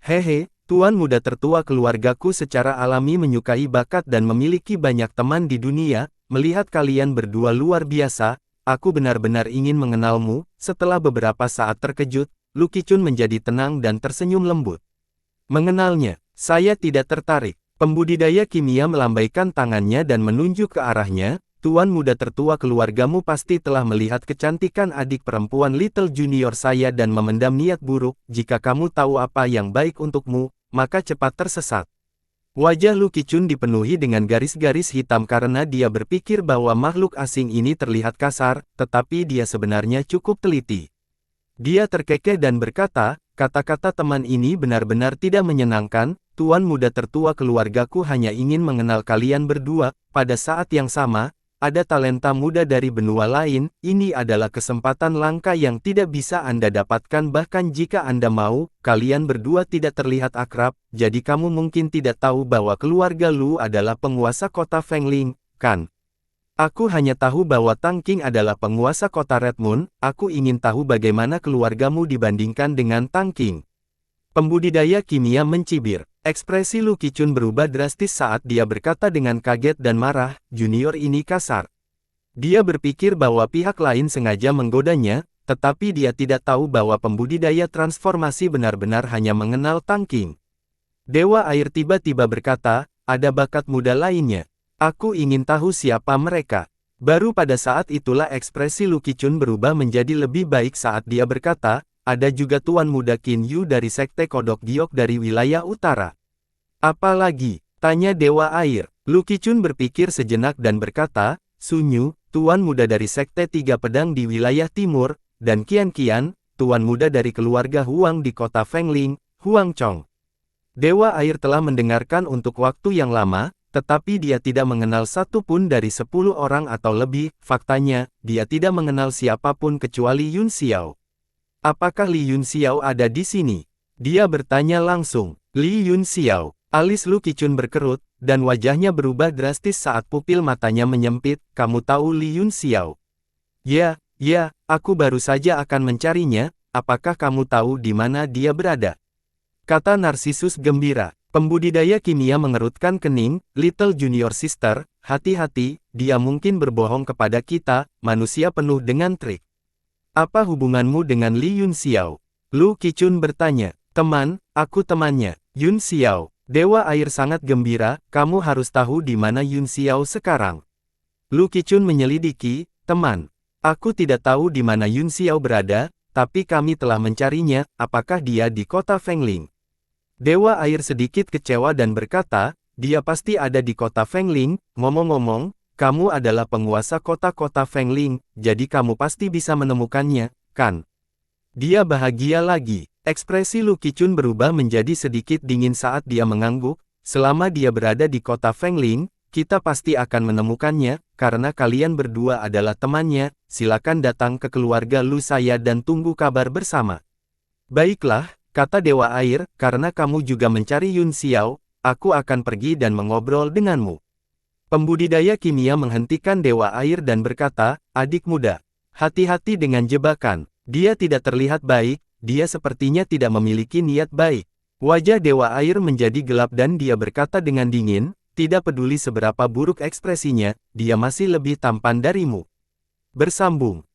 Speaker 1: Hehe, tuan muda tertua keluargaku secara alami menyukai bakat dan memiliki banyak teman di dunia, melihat kalian berdua luar biasa, aku benar-benar ingin mengenalmu. Setelah beberapa saat terkejut, Lu Qichun menjadi tenang dan tersenyum lembut. Mengenalnya, saya tidak tertarik. Pembudidaya kimia melambaikan tangannya dan menunjuk ke arahnya, tuan muda tertua keluargamu pasti telah melihat kecantikan adik perempuan Little Junior saya dan memendam niat buruk, jika kamu tahu apa yang baik untukmu, maka cepat tersesat. Wajah Lu Qichun dipenuhi dengan garis-garis hitam karena dia berpikir bahwa makhluk asing ini terlihat kasar, tetapi dia sebenarnya cukup teliti. Dia terkekeh dan berkata, kata-kata teman ini benar-benar tidak menyenangkan, tuan muda tertua keluargaku hanya ingin mengenal kalian berdua, pada saat yang sama, ada talenta muda dari benua lain, ini adalah kesempatan langka yang tidak bisa Anda dapatkan bahkan jika Anda mau, kalian berdua tidak terlihat akrab, jadi kamu mungkin tidak tahu bahwa keluarga Lu adalah penguasa kota Fengling, kan? Aku hanya tahu bahwa Tang Qing adalah penguasa kota Red Moon, aku ingin tahu bagaimana keluargamu dibandingkan dengan Tang Qing. Pembudidaya kimia mencibir. Ekspresi Lu Qichun berubah drastis saat dia berkata dengan kaget dan marah, junior ini kasar. Dia berpikir bahwa pihak lain sengaja menggodanya, tetapi dia tidak tahu bahwa pembudidaya transformasi benar-benar hanya mengenal Tang Qing. Dewa Air tiba-tiba berkata, ada bakat muda lainnya. Aku ingin tahu siapa mereka. Baru pada saat itulah ekspresi Lu Qichun berubah menjadi lebih baik saat dia berkata, ada juga tuan muda Qin Yu dari Sekte Kodok Giok dari wilayah utara. Apa lagi? Tanya Dewa Air. Lu Qichun berpikir sejenak dan berkata, Sun Yu, tuan muda dari Sekte Tiga Pedang di wilayah timur, dan Qian Qian, tuan muda dari keluarga Huang di kota Fengling, Huang Chong. Dewa Air telah mendengarkan untuk waktu yang lama, tetapi dia tidak mengenal satu pun dari 10 orang atau lebih, faktanya, dia tidak mengenal siapapun kecuali Yun Xiao. Apakah Li Yun Xiao ada di sini? Dia bertanya langsung. Li Yun Xiao. Alis Lu Qichun berkerut, dan wajahnya berubah drastis saat pupil matanya menyempit, kamu tahu Li Yun Xiao? Ya, aku baru saja akan mencarinya, apakah kamu tahu di mana dia berada? Kata Narsisus gembira. Pembudidaya kimia mengerutkan kening, Little Junior Sister, hati-hati, dia mungkin berbohong kepada kita, manusia penuh dengan trik. Apa hubunganmu dengan Li Yun Xiao? Lu Qichun bertanya. Teman, aku temannya, Yun Xiao. Dewa Air sangat gembira, kamu harus tahu di mana Yun Xiao sekarang. Lu Qichun menyelidiki, teman. Aku tidak tahu di mana Yun Xiao berada, tapi kami telah mencarinya, apakah dia di kota Fengling? Dewa Air sedikit kecewa dan berkata, dia pasti ada di kota Fengling, ngomong-ngomong, kamu adalah penguasa kota-kota Fengling, jadi kamu pasti bisa menemukannya, kan? Dia bahagia lagi. Ekspresi Lu Qichun berubah menjadi sedikit dingin saat dia mengangguk, selama dia berada di kota Fengling, kita pasti akan menemukannya, karena kalian berdua adalah temannya, silakan datang ke keluarga Lu saya dan tunggu kabar bersama. Baiklah, kata Dewa Air, karena kamu juga mencari Yun Xiao, aku akan pergi dan mengobrol denganmu. Pembudidaya kimia menghentikan Dewa Air dan berkata, adik muda, hati-hati dengan jebakan, dia tidak terlihat baik, dia sepertinya tidak memiliki niat baik. Wajah Dewa Air menjadi gelap dan dia berkata dengan dingin, tidak peduli seberapa buruk ekspresinya, dia masih lebih tampan darimu. Bersambung.